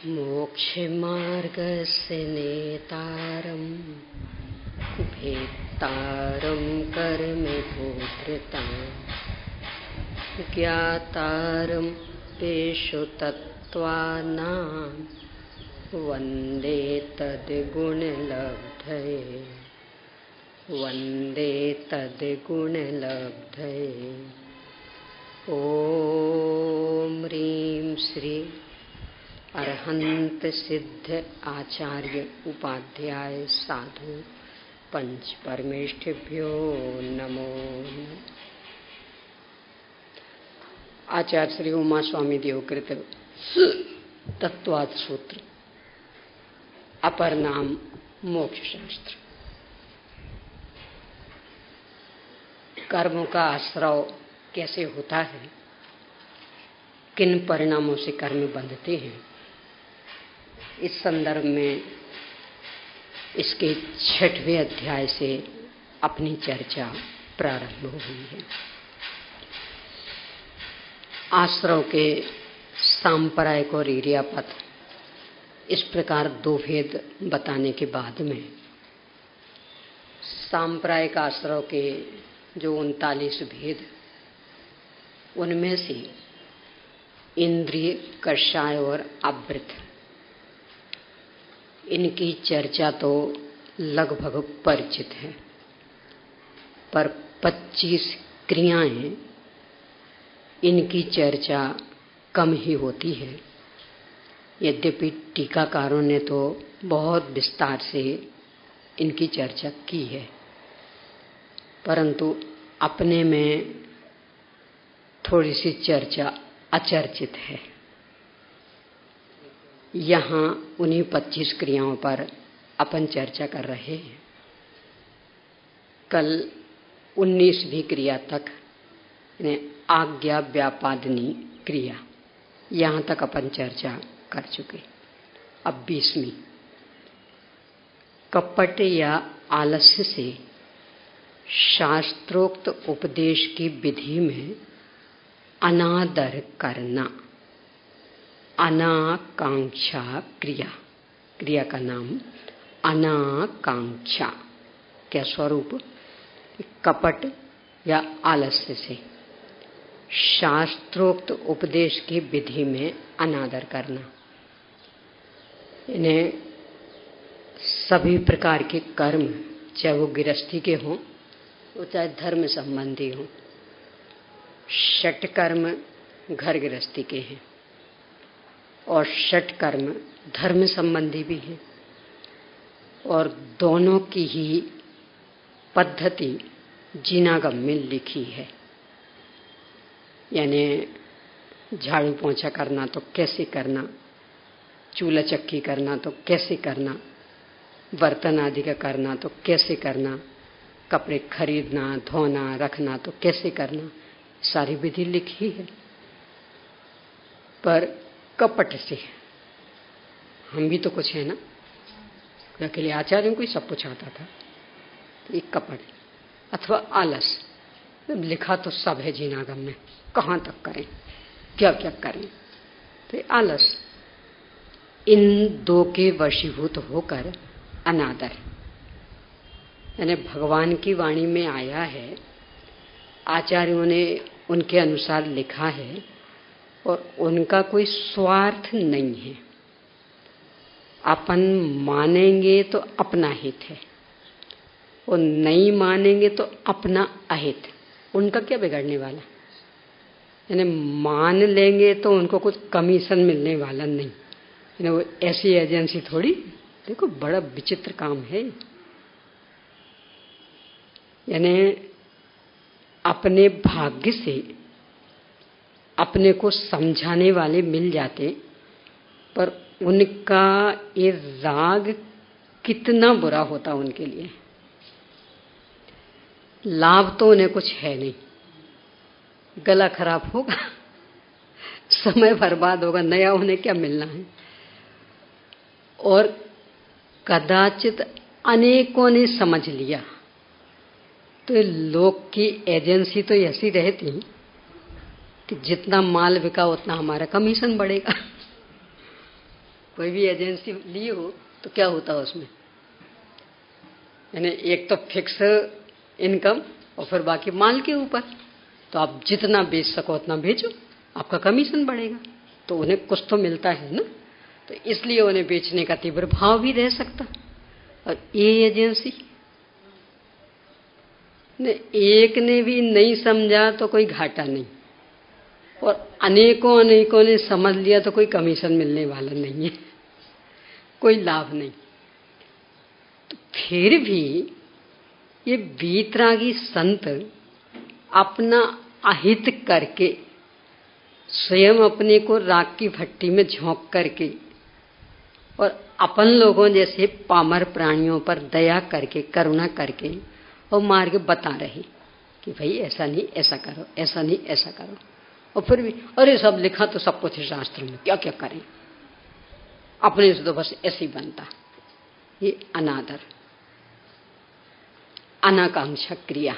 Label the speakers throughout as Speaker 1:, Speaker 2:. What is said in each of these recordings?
Speaker 1: मोक्षमार्गस्य नेतारं भेत्तारं कर्मभूभृतां ज्ञातारं तेषु तत्त्वानां वन्दे तद्गुणलब्धये वन्दे तद्गुणलब्धये। ॐ ह्रीं श्री अरहंत सिद्ध आचार्य उपाध्याय साधु पंच परमेष्ठिभ्यो नमो। आचार्य श्री उमा स्वामी देवकृत तत्वात् सूत्र, अपर नाम मोक्ष शास्त्र। कर्मों का आश्रव कैसे होता है, किन परिणामों से कर्म बंधते हैं, इस संदर्भ में इसके 6वें अध्याय से अपनी चर्चा प्रारंभ हुई है। आश्रव के सांप्रदायिक और इरियापथ, इस प्रकार दो भेद बताने के बाद में सांप्रदायिक आश्रव के जो 39 भेद, उनमें से इंद्रिय, कषाय और आवृत, इनकी चर्चा तो लगभग परिचित है, पर 25 क्रियाएं, इनकी चर्चा कम ही होती है। यद्यपि टीकाकारों ने तो बहुत विस्तार से इनकी चर्चा की है, परंतु अपने में थोड़ी सी चर्चा अचर्चित है। यहाँ उन्हीं 25 क्रियाओं पर अपन चर्चा कर रहे हैं। कल 19वीं क्रिया तक आज्ञा व्यापादनी क्रिया, यहाँ तक अपन चर्चा कर चुके। अब 20वीं, कपट या आलस्य से शास्त्रोक्त उपदेश की विधि में अनादर करना, अनाकांक्षा क्रिया। क्रिया का नाम अनाकांक्षा। क्या स्वरूप? कपट या आलस्य से शास्त्रोक्त उपदेश की विधि में अनादर करना। इन्हें सभी प्रकार के कर्म, चाहे वो गृहस्थी के हों, चाहे धर्म संबंधी हों, षट कर्म घर गृहस्थी के हैं और षट कर्म धर्म संबंधी भी हैं, और दोनों की ही पद्धति जिनागम में लिखी है। यानी झाड़ू पोंछा करना तो कैसे करना, चूल्हा चक्की करना तो कैसे करना, बर्तन आदि का करना तो कैसे करना, कपड़े खरीदना, धोना, रखना तो कैसे करना, सारी विधि लिखी है। पर कपट से हम भी तो कुछ है ना, अकेले आचार्यों को ही सब कुछ आता था। एक कपट अथवा आलस, लिखा तो सब है जिनागम में, कहाँ तक करें, क्या क्या करें। तो आलस, इन दो के वशीभूत होकर अनादर, यानी भगवान की वाणी में आया है, आचार्यों ने उनके अनुसार लिखा है, और उनका कोई स्वार्थ नहीं है। अपन मानेंगे तो अपना हित है, और नहीं मानेंगे तो अपना अहित। उनका क्या बिगड़ने वाला, यानी मान लेंगे तो उनको कुछ कमीशन मिलने वाला नहीं। यानी वो ऐसी एजेंसी थोड़ी, देखो बड़ा विचित्र काम है। यानी अपने भाग्य से अपने को समझाने वाले मिल जाते, पर उनका ये राग कितना बुरा होता उनके लिए। लाभ तो उन्हें कुछ है नहीं, गला खराब होगा, समय बर्बाद होगा, नया उन्हें क्या मिलना है। और कदाचित अनेकों ने समझ लिया तो लोग की एजेंसी तो ऐसी रहती कि जितना माल बिका उतना हमारा कमीशन बढ़ेगा। कोई भी एजेंसी लिए हो तो क्या होता है उसमें, यानी एक तो फिक्स इनकम और फिर बाकी माल के ऊपर। तो आप जितना बेच सको उतना बेचो, आपका कमीशन बढ़ेगा, तो उन्हें कुछ तो मिलता है ना। तो इसलिए उन्हें बेचने का तीव्र भाव भी रह सकता। और ये एजेंसी ने एक ने भी नहीं समझा तो कोई घाटा नहीं, और अनेकों अनेकों ने समझ लिया तो कोई कमीशन मिलने वाला नहीं है, कोई लाभ नहीं। तो फिर भी ये वीतरागी संत अपना अहित करके स्वयं अपने को राख की भट्टी में झोंक करके और अपन लोगों जैसे पामर प्राणियों पर दया करके, करुणा करके और मार्ग बता रहे कि भाई ऐसा नहीं ऐसा करो, ऐसा नहीं ऐसा करो। और फिर भी अरे सब लिखा तो सब कुछ है शास्त्र में, क्या क्या करें, अपने से तो बस ऐसे ही बनता। ये अनादर, अनाकांक्षा क्रिया,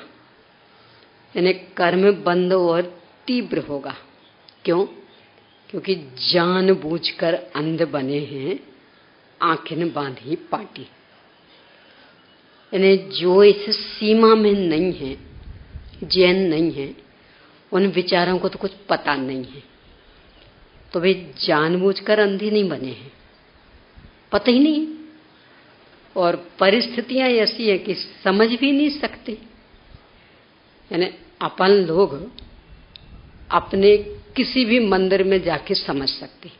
Speaker 1: यानी कर्म बंद और तीव्र होगा। क्यों? क्योंकि जानबूझकर अंध बने हैं, आंखें बांधी पाटी। यानी जो इस सीमा में नहीं है, जैन नहीं है, उन विचारों को तो कुछ पता नहीं है, तो वे जानबूझकर अंधे नहीं बने हैं, पता ही नहीं। और परिस्थितियां ऐसी है कि समझ भी नहीं सकते। यानी अपन लोग अपने किसी भी मंदिर में जाके समझ सकते,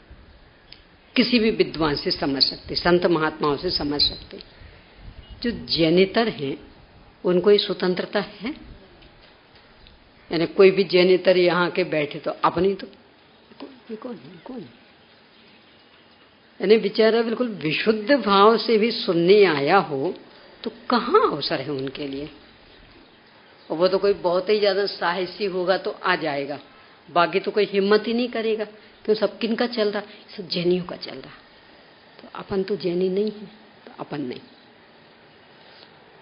Speaker 1: किसी भी विद्वान से समझ सकते, संत महात्माओं से समझ सकते। जो जैनेतर हैं उनको ये स्वतंत्रता है। यानी कोई भी जैनेतर यहाँ के बैठे तो अपनी तो कौन है, यानी बेचारा बिल्कुल विशुद्ध भाव से भी सुनने आया हो तो कहाँ अवसर है उनके लिए। और वो तो कोई बहुत ही ज्यादा साहसी होगा तो आ जाएगा, बाकी तो कोई हिम्मत ही नहीं करेगा। क्यों? सब किन का चल रहा? सब जैनियों का चल रहा। तो अपन तो जैनी नहीं है, तो अपन नहीं।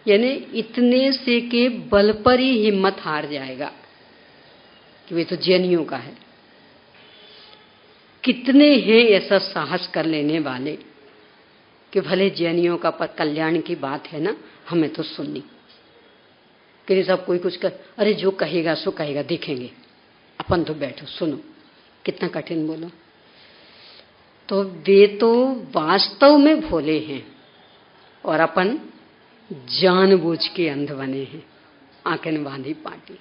Speaker 1: यानी इतने से के बल पर ही हिम्मत हार जाएगा कि वे तो जैनियों का है। कितने हैं ऐसा साहस कर लेने वाले कि भले जैनियों का पर कल्याण की बात है ना, हमें तो सुननी कि सब कोई कुछ कर, अरे जो कहेगा सो कहेगा, देखेंगे, अपन तो बैठो सुनो। कितना कठिन बोलो। तो वे तो वास्तव में भोले हैं और अपन जानबूझ के अंध बने हैं, आंखें बांधी पाटी।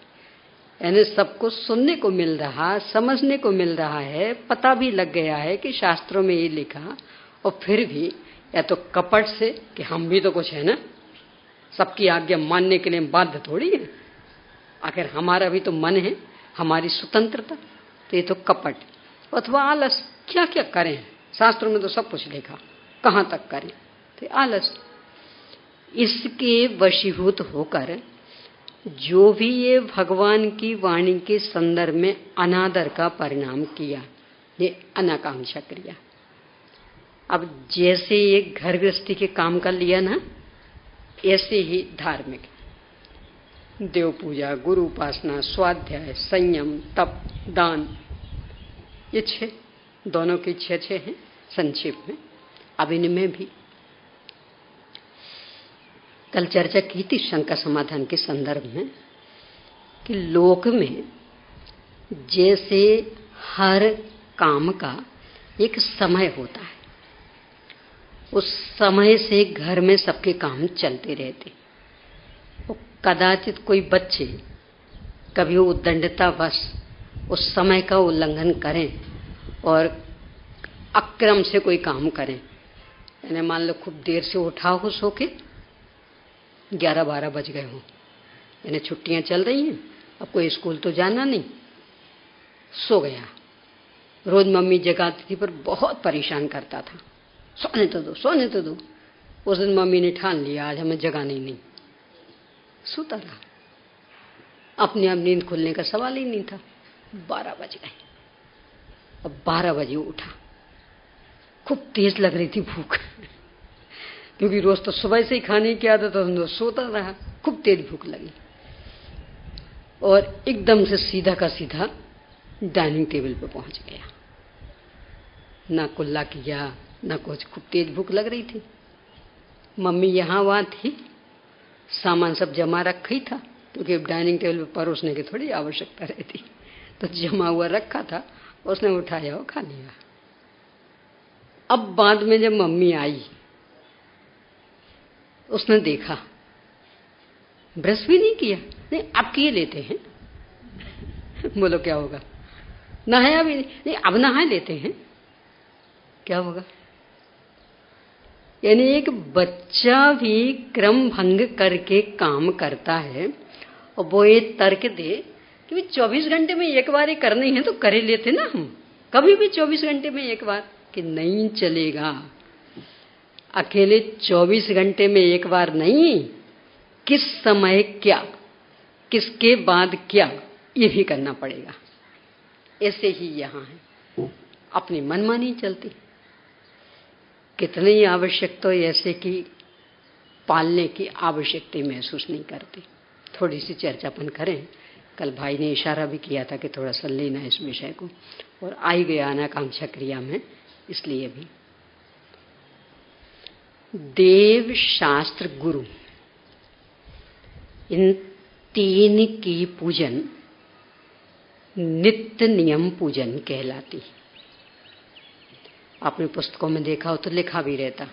Speaker 1: यानी सबको सुनने को मिल रहा, समझने को मिल रहा है, पता भी लग गया है कि शास्त्रों में ये लिखा, और फिर भी या तो कपट से कि हम भी तो कुछ है ना, सबकी आज्ञा मानने के लिए बाध्य थोड़ी है, आखिर हमारा भी तो मन है, हमारी स्वतंत्रता। तो ये तो कपट अथवा आलस। क्या क्या करें, शास्त्रों में तो सब कुछ लिखा, कहाँ तक करें। तो आलस, इसके वशीभूत होकर जो भी ये भगवान की वाणी के संदर्भ में अनादर का परिणाम किया, ये अनाकांक्षा क्रिया। अब जैसे ये घर गृहस्थी के काम कर लिया ना, ऐसे ही धार्मिक देव पूजा, गुरु उपासना, स्वाध्याय, संयम, तप, दान, ये 6, दोनों की 6 हैं संक्षेप में। अब इनमें भी कल चर्चा की थी शंका समाधान के संदर्भ में कि लोक में जैसे हर काम का एक समय होता है, उस समय से घर में सबके काम चलते रहते। कदाचित कोई बच्चे कभी उद्दंडतावश उस समय का उल्लंघन करें और अक्रम से कोई काम करें। यानी मान लो खूब देर से उठा हो सो के, 11-12 बज गए हों, यानी छुट्टियां चल रही हैं, अब कोई स्कूल तो जाना नहीं, सो गया। रोज मम्मी जगाती थी पर बहुत परेशान करता था, सोने तो दो, सोने तो दो। उस दिन मम्मी ने ठान लिया आज हमें जगाने नहीं, सोता रहा। अपने आप नींद खुलने का सवाल ही नहीं था। 12 बज गए, अब 12 बजे उठा, खूब तेज लग रही थी भूख क्योंकि रोज तो सुबह से ही खाने की आदत तो सोता रहा, खूब तेज भूख लगी और एकदम से सीधा का सीधा डाइनिंग टेबल पे पहुंच गया। ना कुल्ला किया, ना कुछ, खूब तेज भूख लग रही थी। मम्मी यहाँ वहाँ थी, सामान सब जमा रखा ही था, क्योंकि डाइनिंग टेबल पर परोसने की थोड़ी आवश्यकता रहती, तो जमा हुआ रखा था, उसने उठाया और खा लिया। अब बाद में जब मम्मी आई, उसने देखा, ब्रश भी नहीं किया। नहीं, अब किए लेते हैं। बोलो क्या होगा? नहाया भी नहीं, अब नहा लेते हैं, क्या होगा? यानी एक बच्चा भी क्रम भंग करके काम करता है, और वो ये तर्क दे कि 24 घंटे में एक बार ही करनी है तो कर ही लेते ना हम, कभी भी 24 घंटे में एक बार, कि नहीं चलेगा। अकेले 24 घंटे में एक बार नहीं, किस समय क्या, किसके बाद क्या, ये भी करना पड़ेगा। ऐसे ही यहाँ है, अपनी मनमानी चलती। कितने ही आवश्यक तो ऐसे कि पालने की आवश्यकता महसूस नहीं करते। थोड़ी सी चर्चापन करें। कल भाई ने इशारा भी किया था कि थोड़ा सा लेना इस विषय को, और आई गया आकांक्षा क्रिया में, इसलिए भी। देव, शास्त्र, गुरु, इन तीन की पूजन नित्य नियम पूजन कहलाती। आपने पुस्तकों में देखा हो तो लिखा भी रहता,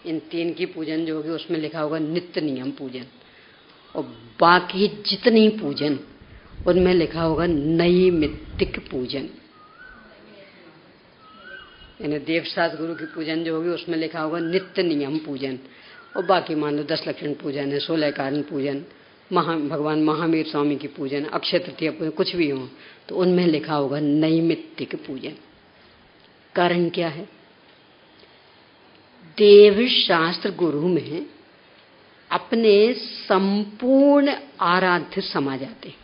Speaker 1: इन तीन की पूजन जो होगी उसमें लिखा होगा नित्य नियम पूजन, और बाकी जितनी पूजन उनमें लिखा होगा नैमित्तिक पूजन। यानी देवशास्त्र गुरु की पूजन जो होगी उसमें लिखा होगा नित्य नियम पूजन, और बाकी मान लो 10 लक्षण पूजन है, 16 कारण पूजन, भगवान महावीर स्वामी की पूजन, अक्षय तृतीया पूजन, कुछ भी हो तो उनमें लिखा होगा नैमित्तिक पूजन। कारण क्या है? देव शास्त्र गुरु में अपने संपूर्ण आराध्य समा जाते,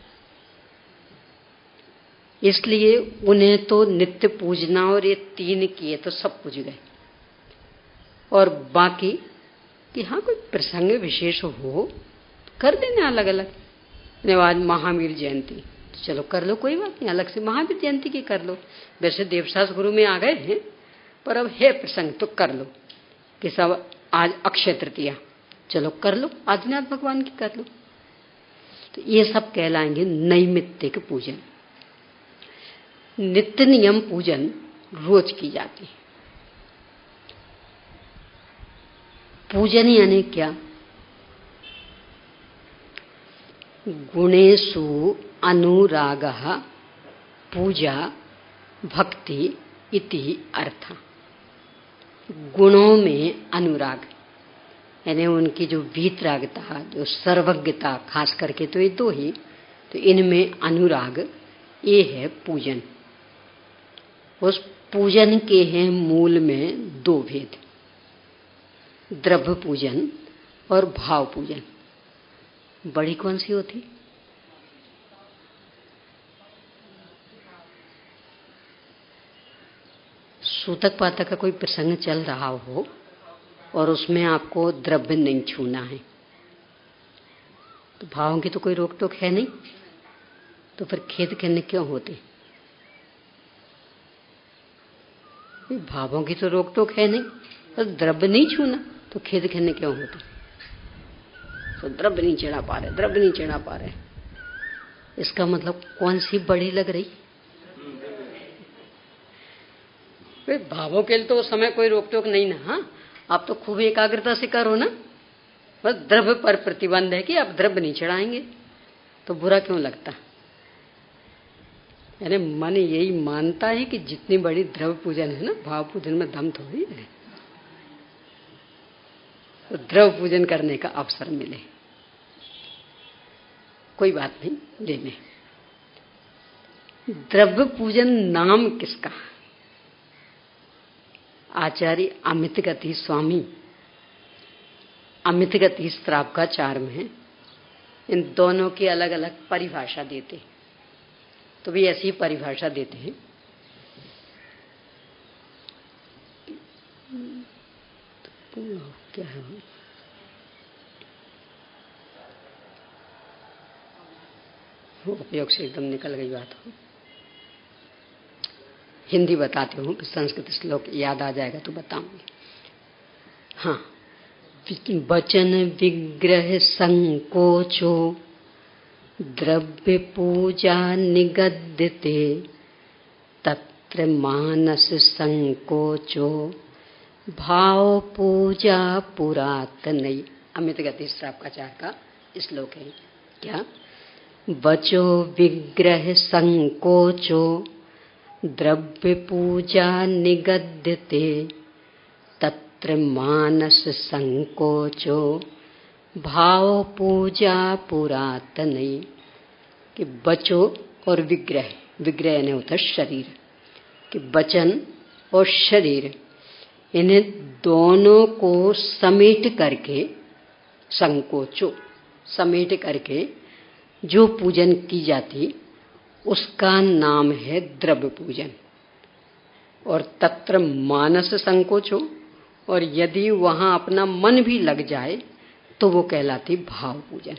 Speaker 1: इसलिए उन्हें तो नित्य पूजना, और ये तीन किए तो सब पूज गए। और बाकी कि हाँ कोई प्रसंग विशेष हो कर देना अलग अलग। आज महावीर जयंती, चलो कर लो, कोई बात नहीं, अलग से महावीर जयंती की कर लो। वैसे देवशास्त्र गुरु में आ गए हैं, पर अब है प्रसंग तो कर लो। कि सब आज अक्षय तृतीया, चलो कर लो, आदिनाथ भगवान की कर लो। तो ये सब कहलाएंगे नैमित्तिक पूजन। नित्य नियम पूजन रोज की जाती है। पूजन यानी क्या? गुणेषु अनुरागः पूजा भक्ति इति अर्थ। गुणों में अनुराग, यानी उनकी जो वीतरागता, जो सर्वज्ञता, खास करके तो ये दो ही, तो इनमें अनुराग, ये है पूजन। उस पूजन के हैं मूल में दो भेद, द्रव्य पूजन और भाव पूजन। बड़ी कौन सी होती? सूतक पातक का कोई प्रसंग चल रहा हो और उसमें आपको द्रव्य नहीं छूना है, तो भावों की तो कोई रोक टोक है नहीं, तो फिर खेद करने क्यों होते? भावों की तो रोक टोक है नहीं, तो द्रव्य नहीं छूना, तो खेद करने क्यों होते? तो द्रव्य नहीं चढ़ा पा रहे, द्रव्य नहीं चढ़ा पा रहे, इसका मतलब कौन सी बड़ी लग रही? भावों के लिए तो उस समय कोई रोक टोक नहीं ना। हाँ, आप तो खूब एकाग्रता से करो ना, बस द्रव्य पर प्रतिबंध है कि आप द्रव्य नहीं चढ़ाएंगे, तो बुरा क्यों लगता? यानी मन यही मानता है कि जितनी बड़ी द्रव्य पूजन है ना, भाव पूजन में दम थोड़ी है, तो द्रव्य पूजन करने का अवसर मिले, कोई बात नहीं, लेने। द्रव्य पूजन नाम किसका? आचार्य अमितगति स्वामी अमितगति श्रावकाचार में इन दोनों की अलग अलग परिभाषा देते, तो भी ऐसी परिभाषा देते हैं। क्या है वो? उपयोग से एकदम निकल गई बात हो। हिंदी बताती हूँ, संस्कृत श्लोक याद आ जाएगा तो बताऊंगी। हाँ, वचन विग्रह संकोचो द्रव्य पूजा निगद्यते तत्र मानस संकोचो भाव पूजा पुरातनई। अमित गति श्रावकाचार्य का श्लोक है। क्या? वचो विग्रह संकोचो द्रव्य पूजा निगद्यते तत्र मानस संकोचो भाव पूजा पुरातनई। कि वचो और विग्रह, विग्रह यानी होता शरीर, कि वचन और शरीर, इन्हें दोनों को समेट करके, संकोचो समेट करके जो पूजन की जाती उसका नाम है द्रव्य पूजन। और तत्र मानस संकोचो, और यदि वहां अपना मन भी लग जाए तो वो कहलाती भाव पूजन।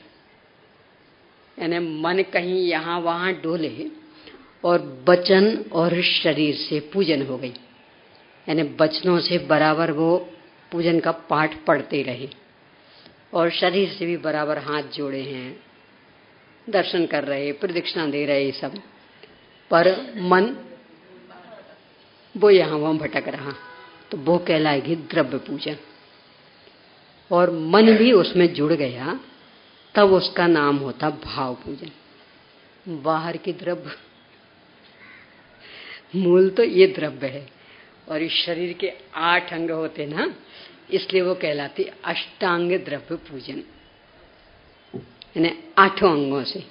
Speaker 1: यानी मन कहीं यहाँ वहां डोले और वचन और शरीर से पूजन हो गई, यानी वचनों से बराबर वो पूजन का पाठ पढ़ते रहे और शरीर से भी बराबर हाथ जोड़े हैं, दर्शन कर रहे, प्रदक्षिणा दे रहे, सब, पर मन वो यहाँ वहां भटक रहा, तो वो कहलाएगी द्रव्य पूजन। और मन भी उसमें जुड़ गया तब उसका नाम होता भाव पूजन। बाहर की द्रव्य, मूल तो ये द्रव्य है, और इस शरीर के 8 अंग होते ना, इसलिए वो कहलाती अष्टांग द्रव्य पूजन। यानी 8 अंगों से,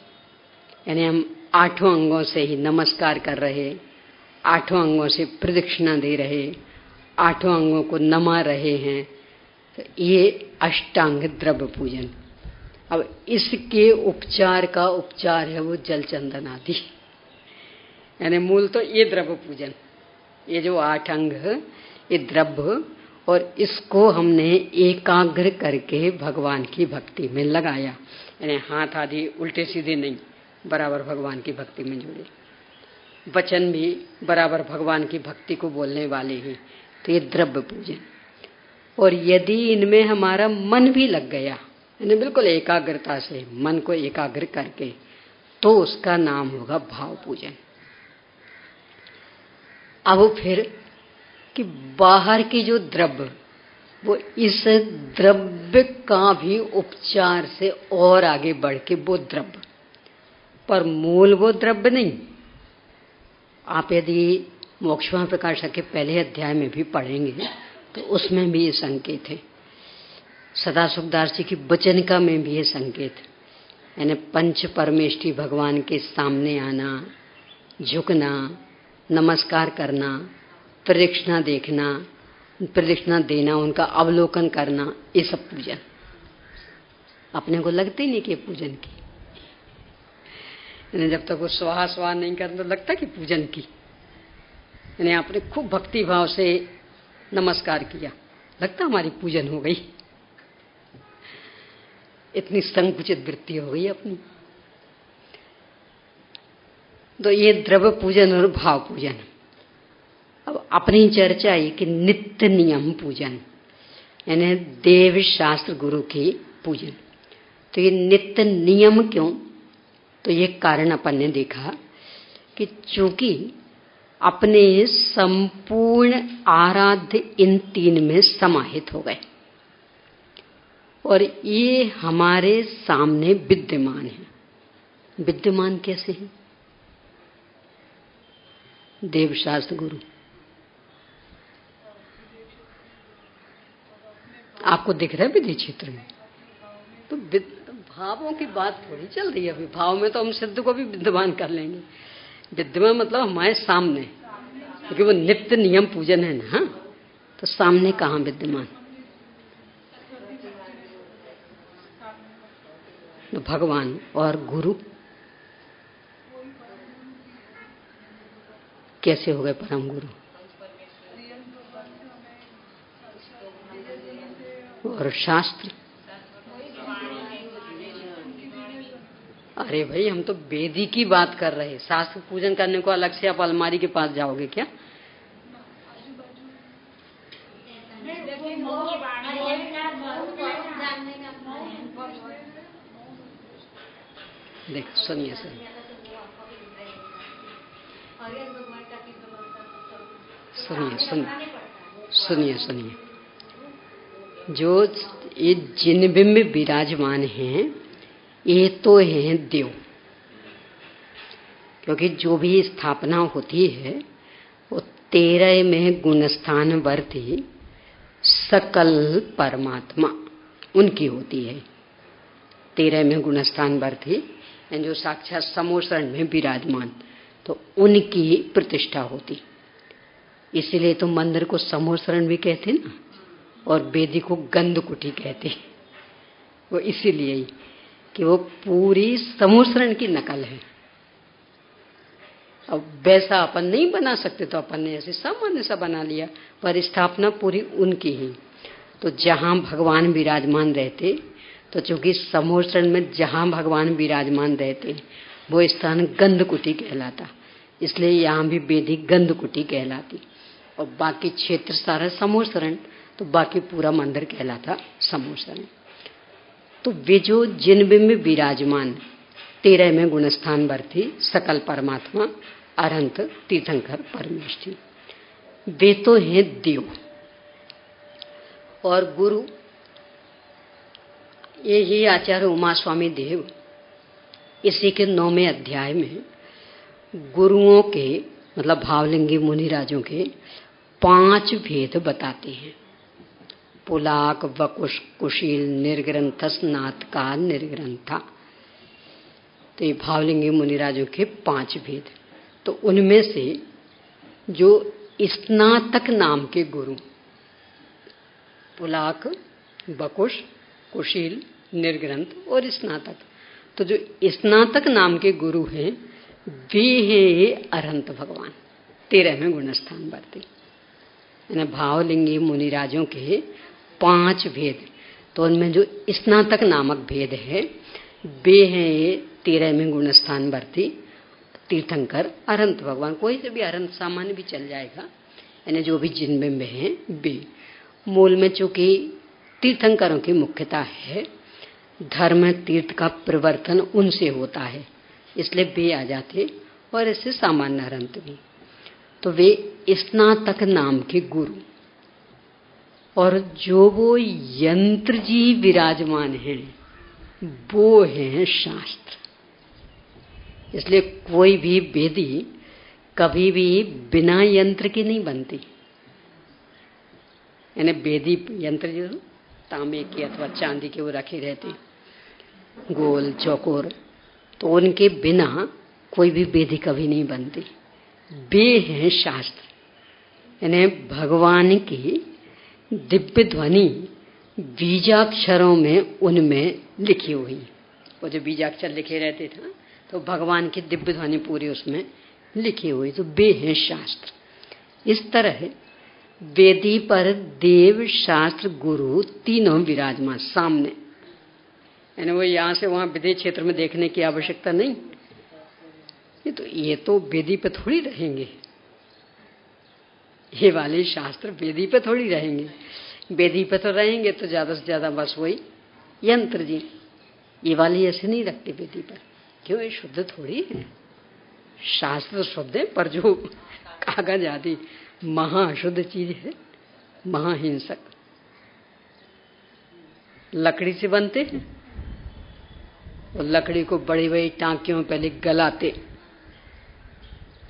Speaker 1: यानी हम 8 अंगों से ही नमस्कार कर रहे, 8 अंगों से प्रदक्षिणा दे रहे, 8 अंगों को नमा रहे हैं, तो ये अष्टांग द्रव्य पूजन। अब इसके उपचार का उपचार है वो जल चंदन आदि। यानी मूल तो ये द्रव्य पूजन, ये जो 8 अंग, ये द्रव्य, और इसको हमने एकाग्र करके भगवान की भक्ति में लगाया। यानी हाथ आदि उल्टे सीधे नहीं, बराबर भगवान की भक्ति में जुड़े, वचन भी बराबर भगवान की भक्ति को बोलने वाले ही, तो ये द्रव्य पूजन। और यदि इनमें हमारा मन भी लग गया, यानी बिल्कुल एकाग्रता से मन को एकाग्र करके, तो उसका नाम होगा भाव पूजन। अब फिर कि बाहर की जो द्रव्य, वो इस द्रव्य का भी उपचार से और आगे बढ़ के वो द्रव्य, पर मूल वो द्रव्य नहीं। आप यदि मोक्षवान प्रकाशक के पहले अध्याय में भी पढ़ेंगे तो उसमें भी ये संकेत है, सदा सुखदास जी की वचनिका में भी ये संकेत, यानी पंच परमेष्ठी भगवान के सामने आना, झुकना, नमस्कार करना, प्रदक्षिणा देखना, प्रदक्षिणा देना, उनका अवलोकन करना, ये सब पूजन। अपने को लगता ही नहीं कि पूजन की, यानी जब तक वो स्वाहा स्वाहा नहीं करते तो लगता कि पूजन की। यानी आपने खूब भक्ति भाव से नमस्कार किया, लगता हमारी पूजन हो गई, इतनी संकुचित वृत्ति हो गई अपनी। तो ये द्रव्य पूजन और भाव पूजन। अब अपनी चर्चा है कि नित्य नियम पूजन, यानी देव शास्त्र गुरु की पूजन। तो ये नित्य नियम क्यों? तो ये कारण अपन ने देखा कि चूंकि अपने संपूर्ण आराध्य इन 3 में समाहित हो गए और ये हमारे सामने विद्यमान है। विद्यमान कैसे है? देवशास्त्र गुरु आपको दिख रहा है विधि क्षेत्र में, तो भावों की बात थोड़ी चल रही है अभी। भाव में तो हम सिद्ध को भी विद्यमान कर लेंगे। विद्यमान मतलब हमारे सामने, क्योंकि वो नित्य नियम पूजन है ना। हाँ, तो सामने कहाँ विद्यमान? तो भगवान और गुरु कैसे हो गए परम गुरु? और शास्त्र, अरे भाई हम तो वेदी की बात कर रहे हैं। शास्त्र पूजन करने को अलग से आप अलमारी के पास जाओगे क्या? देखो सुनिए सुनिए जो ये जिन बिंब विराजमान हैं ये तो हैं देव, क्योंकि जो भी स्थापना होती है वो 13 में गुणस्थान वर्ती सकल परमात्मा उनकी होती है। 13 में गुणस्थान वर्ती जो साक्षात समोसरण में विराजमान, तो उनकी प्रतिष्ठा होती। इसीलिए तो मंदिर को समोसरण भी कहते ना, और वेदी को गंधकुटी कहते। वो इसीलिए ही कि वो पूरी समोसरण की नकल है। अब वैसा अपन नहीं बना सकते तो अपन ने ऐसे सामान्य सा बना लिया, पर स्थापना पूरी उनकी ही। तो जहां भगवान विराजमान रहते, तो चूंकि समोसरण में जहां भगवान विराजमान रहते वो स्थान गंधकुटी कहलाता, इसलिए यहाँ भी वेदी गंधकुटी कहलाती। और बाकी क्षेत्र सारा समोसरण, तो बाकी पूरा मंदिर कहलाता समोसरण। तो वे जो जिन बिंब विराजमान 13 में गुणस्थान वर्ती सकल परमात्मा अनंत तीर्थंकर परमेष्ठी, वे तो हैं देव। और गुरु ये आचार्य उमा स्वामी देव इसी के 9वें अध्याय में गुरुओं के मतलब भावलिंगी मुनिराजों के 5 भेद बताते हैं। पुलाक, वकुश, कुशील, निर्ग्रंथस, नाथका, निर्ग्रंथा। तो ये भावलिंगी मुनिराजों के 5 भेद। तो उनमें से जो स्नातक नाम के गुरु, पुलाक, वकुश, कुशील, निर्ग्रंथ और स्नातक, तो जो स्नातक नाम के गुरु हैं वे हैं अरहंत भगवान 13 में गुणस्थान वर्ती। भावलिंगी मुनिराजों के 5 भेद, तो उनमें जो स्नातक नामक भेद है वे हैं 13 में गुणस्थान वर्ती तीर्थंकर अरहंत भगवान। कोई से भी अरहंत सामान्य भी चल जाएगा, यानी जो भी जिन बिंब हैं वे। मूल में चूंकि तीर्थंकरों की मुख्यता है, धर्म तीर्थ का प्रवर्तन उनसे होता है, इसलिए वे आ जाते, और इससे सामान्य अरहंत भी। तो वे स्नातक नाम के गुरु, और जो वो यंत्र जी विराजमान हैं वो हैं शास्त्र। इसलिए कोई भी वेदी कभी भी बिना यंत्र की नहीं बनती। यानी वेदी यंत्र जो तांबे के अथवा चांदी के वो रखे रहते गोल चौकोर, तो उनके बिना कोई भी वेदी कभी नहीं बनती। वे हैं शास्त्र, यानी भगवान की दिव्य ध्वनि बीजाक्षरों में उनमें लिखी हुई। वो जो बीजाक्षर लिखे रहते थे तो भगवान की दिव्य ध्वनि पूरी उसमें लिखी हुई, तो वे हैं शास्त्र। इस तरह वेदी पर देव, शास्त्र, गुरु तीनों विराजमान सामने, यानी वो यहाँ से वहां विदेश क्षेत्र में देखने की आवश्यकता नहीं। ये तो वेदी पे थोड़ी रहेंगे, ये वाले शास्त्र वेदी पे थोड़ी रहेंगे। वेदी पे तो रहेंगे तो ज्यादा से ज्यादा बस वही यंत्र जी, ये वाली ऐसे नहीं रखते वेदी पर। क्यों? ये शुद्ध थोड़ी है, शास्त्र शुद्ध है, पर जो कागज आदि महाशुद्ध चीज है, महाहिंसक। लकड़ी से बनते हैं, और लकड़ी को बड़ी बड़ी टांकियों में पहले गलाते,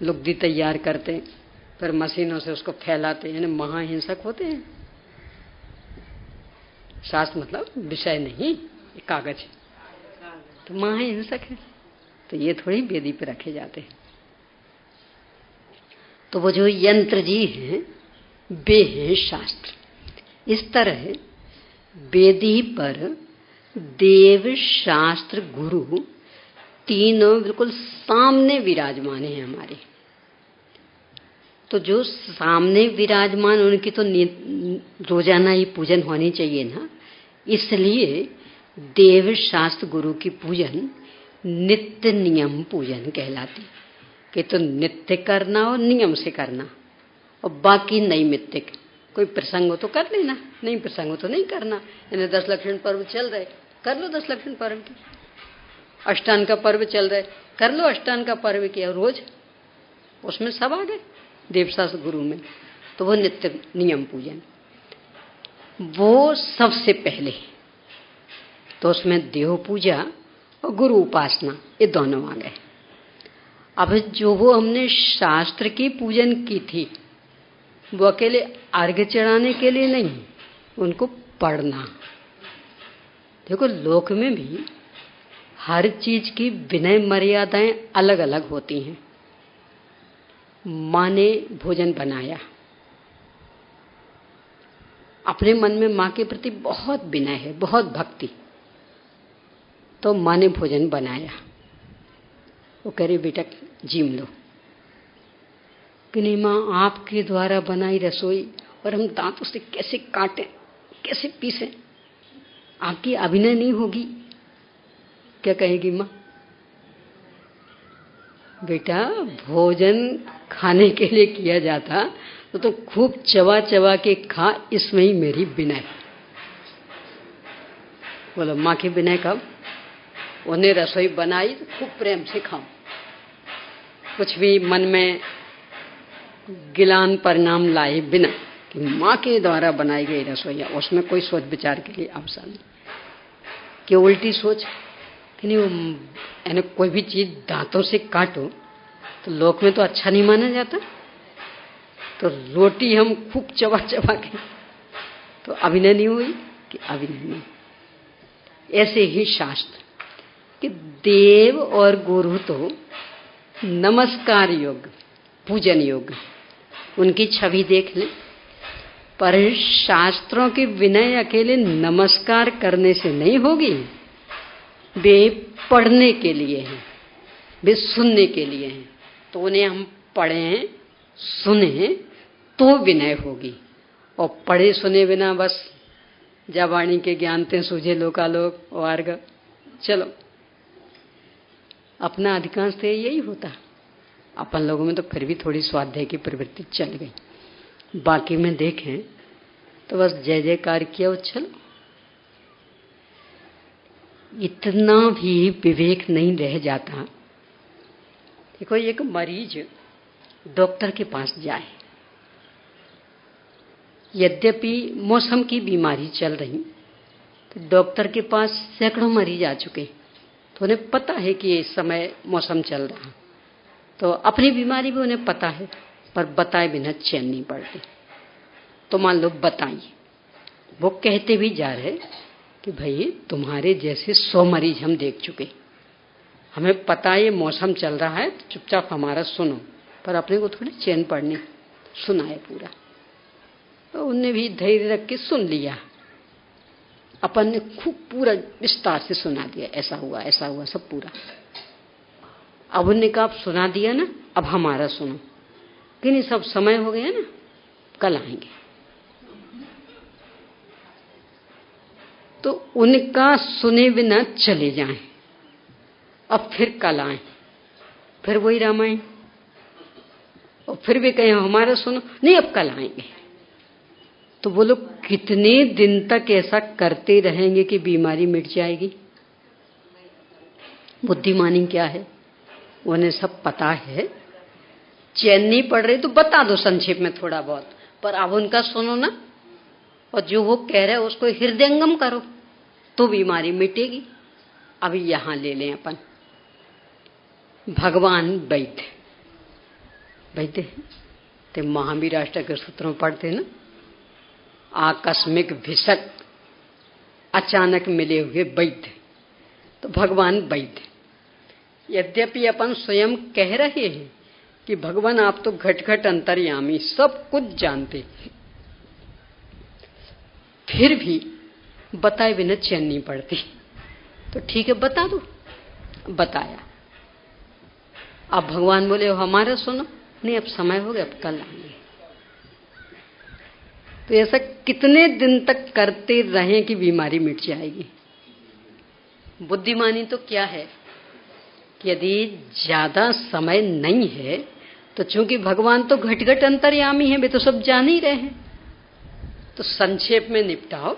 Speaker 1: लुगदी तैयार करते, फिर मशीनों से उसको फैलाते, यानी महाहिंसक होते हैं। शास्त्र मतलब विषय नहीं, कागज है, तो महाहिंसक है। तो ये थोड़ी वेदी पे रखे जाते हैं। तो वो जो यंत्र जी हैं वे हैं शास्त्र। इस तरह वेदी पर देव, शास्त्र, गुरु तीनों बिल्कुल सामने विराजमान है हमारे। तो जो सामने विराजमान उनकी तो रोजाना ही पूजन होनी चाहिए ना, इसलिए देव, शास्त्र, गुरु की पूजन नित्य नियम पूजन कहलाती। कि तो नित्य करना और नियम से करना, और बाकी नैमित्तिक कोई प्रसंग हो तो कर लेना, नहीं प्रसंग हो तो नहीं करना। यानी 10 लक्षण पर्व चल रहे, कर लो 10 लक्षण पर्व की। अष्टांग का पर्व चल रहे, कर लो अष्टांग का पर्व किया रोज, उसमें सब आ गए देवशास्त्र गुरु में। तो वो नित्य नियम पूजन, वो सबसे पहले। तो उसमें देव पूजा और गुरु उपासना ये दोनों आ गए। अब जो वो हमने शास्त्र की पूजन की थी, वो अकेले अर्घ्य चढ़ाने के लिए नहीं, उनको पढ़ना। देखो लोक में भी हर चीज की विनय मर्यादाएं अलग अलग होती हैं। माँ ने भोजन बनाया, अपने मन में माँ के प्रति बहुत विनय है, बहुत भक्ति, तो माँ ने भोजन बनाया। वो कह रही बेटा जीम लो। कि नहीं माँ, आपके द्वारा बनाई रसोई और हम दांतों से कैसे काटें, कैसे पीसें, आपकी अभिनय नहीं होगी। क्या कहेगी माँ? बेटा भोजन खाने के लिए किया जाता तो खूब चबा चबा के खा, इसमें ही मेरी विनय। बोलो माँ की विनय कब? उन्हें रसोई बनाई तो खूब प्रेम से खाओ, कुछ भी मन में गिलान परिणाम लाए बिना, कि माँ के द्वारा बनाई गई रसोई, उसमें कोई सोच विचार के लिए अवसर नहीं। कि उल्टी सोच कि नहीं, यानी कोई भी चीज दांतों से काटो तो लोक में तो अच्छा नहीं माना जाता, तो रोटी हम खूब चबा चबा के, तो अभिनय नहीं हुई कि अभिनय नहीं। ऐसे ही शास्त्र कि देव और गुरु तो नमस्कार योग्य, पूजन योग्य, उनकी छवि देख लें, पर शास्त्रों की विनय अकेले नमस्कार करने से नहीं होगी। वे पढ़ने के लिए हैं, वे सुनने के लिए हैं। तो उन्हें हम पढ़ें सुने तो विनय होगी, और पढ़े सुने बिना बस जबानी के ज्ञानते सूझे लोकालोक वार्ग, चलो अपना अधिकांश तो यही होता। अपन लोगों में तो फिर भी थोड़ी स्वाध्याय की प्रवृत्ति चल गई, बाकी में देखें तो बस जय जयकार किया और चलो। इतना भी विवेक नहीं रह जाता। देखो एक मरीज डॉक्टर के पास जाए, यद्यपि मौसम की बीमारी चल रही, तो डॉक्टर के पास सैकड़ों मरीज आ चुके, तो उन्हें पता है कि इस समय मौसम चल रहा, तो अपनी बीमारी भी उन्हें पता है, पर बताए बिना चैन नहीं पड़ती। तो मान लो बताइए, वो कहते भी जा रहे कि भाई तुम्हारे जैसे 100 मरीज हम देख चुके, हमें पता है ये मौसम चल रहा है, तो चुपचाप हमारा सुनो, पर अपने को थोड़ी चैन पड़नी, सुनाए पूरा। तो उनने भी धैर्य रख के सुन लिया, अपन ने खूब पूरा विस्तार से सुना दिया, ऐसा हुआ ऐसा हुआ सब पूरा। अब उनने कहा आप सुना दिया ना, अब हमारा सुनो। कि नहीं सब समय हो गया ना, कल आएंगे। तो उनका सुने बिना चले जाएं, अब फिर कल आए, फिर वही रामायण, और फिर भी कहें हमारा सुनो, नहीं अब कल आएंगे। तो वो लोग कितने दिन तक ऐसा करते रहेंगे कि बीमारी मिट जाएगी? बुद्धिमानी क्या है, उन्हें सब पता है, चैन नहीं पड़ रही तो बता दो संक्षेप में थोड़ा बहुत, पर अब उनका सुनो ना, और जो वो कह रहे हैं उसको हृदयंगम करो तो बीमारी मिटेगी। अभी यहां ले लें अपन भगवान वैद्य, वैद्य तो महावीर अष्टक के सूत्रों में पढ़ते ना, आकस्मिक भिषक अचानक मिले हुए वैद्य, तो भगवान वैद्य। यद्यपि अपन स्वयं कह रहे हैं कि भगवान आप तो घट घट अंतर्यामी, सब कुछ जानते, फिर भी बताए बिना चैन नहीं पड़ती। तो ठीक है बता दो, बताया। अब भगवान बोले हमारा सुनो, नहीं अब समय हो गया, अब कल आएंगे। तो ऐसा कितने दिन तक करते रहें कि बीमारी मिट जाएगी? बुद्धिमानी तो क्या है कि यदि ज्यादा समय नहीं है तो चूंकि भगवान तो घट घट अंतर्यामी है, वे तो सब जान ही रहे हैं, तो संक्षेप में निपटाओ,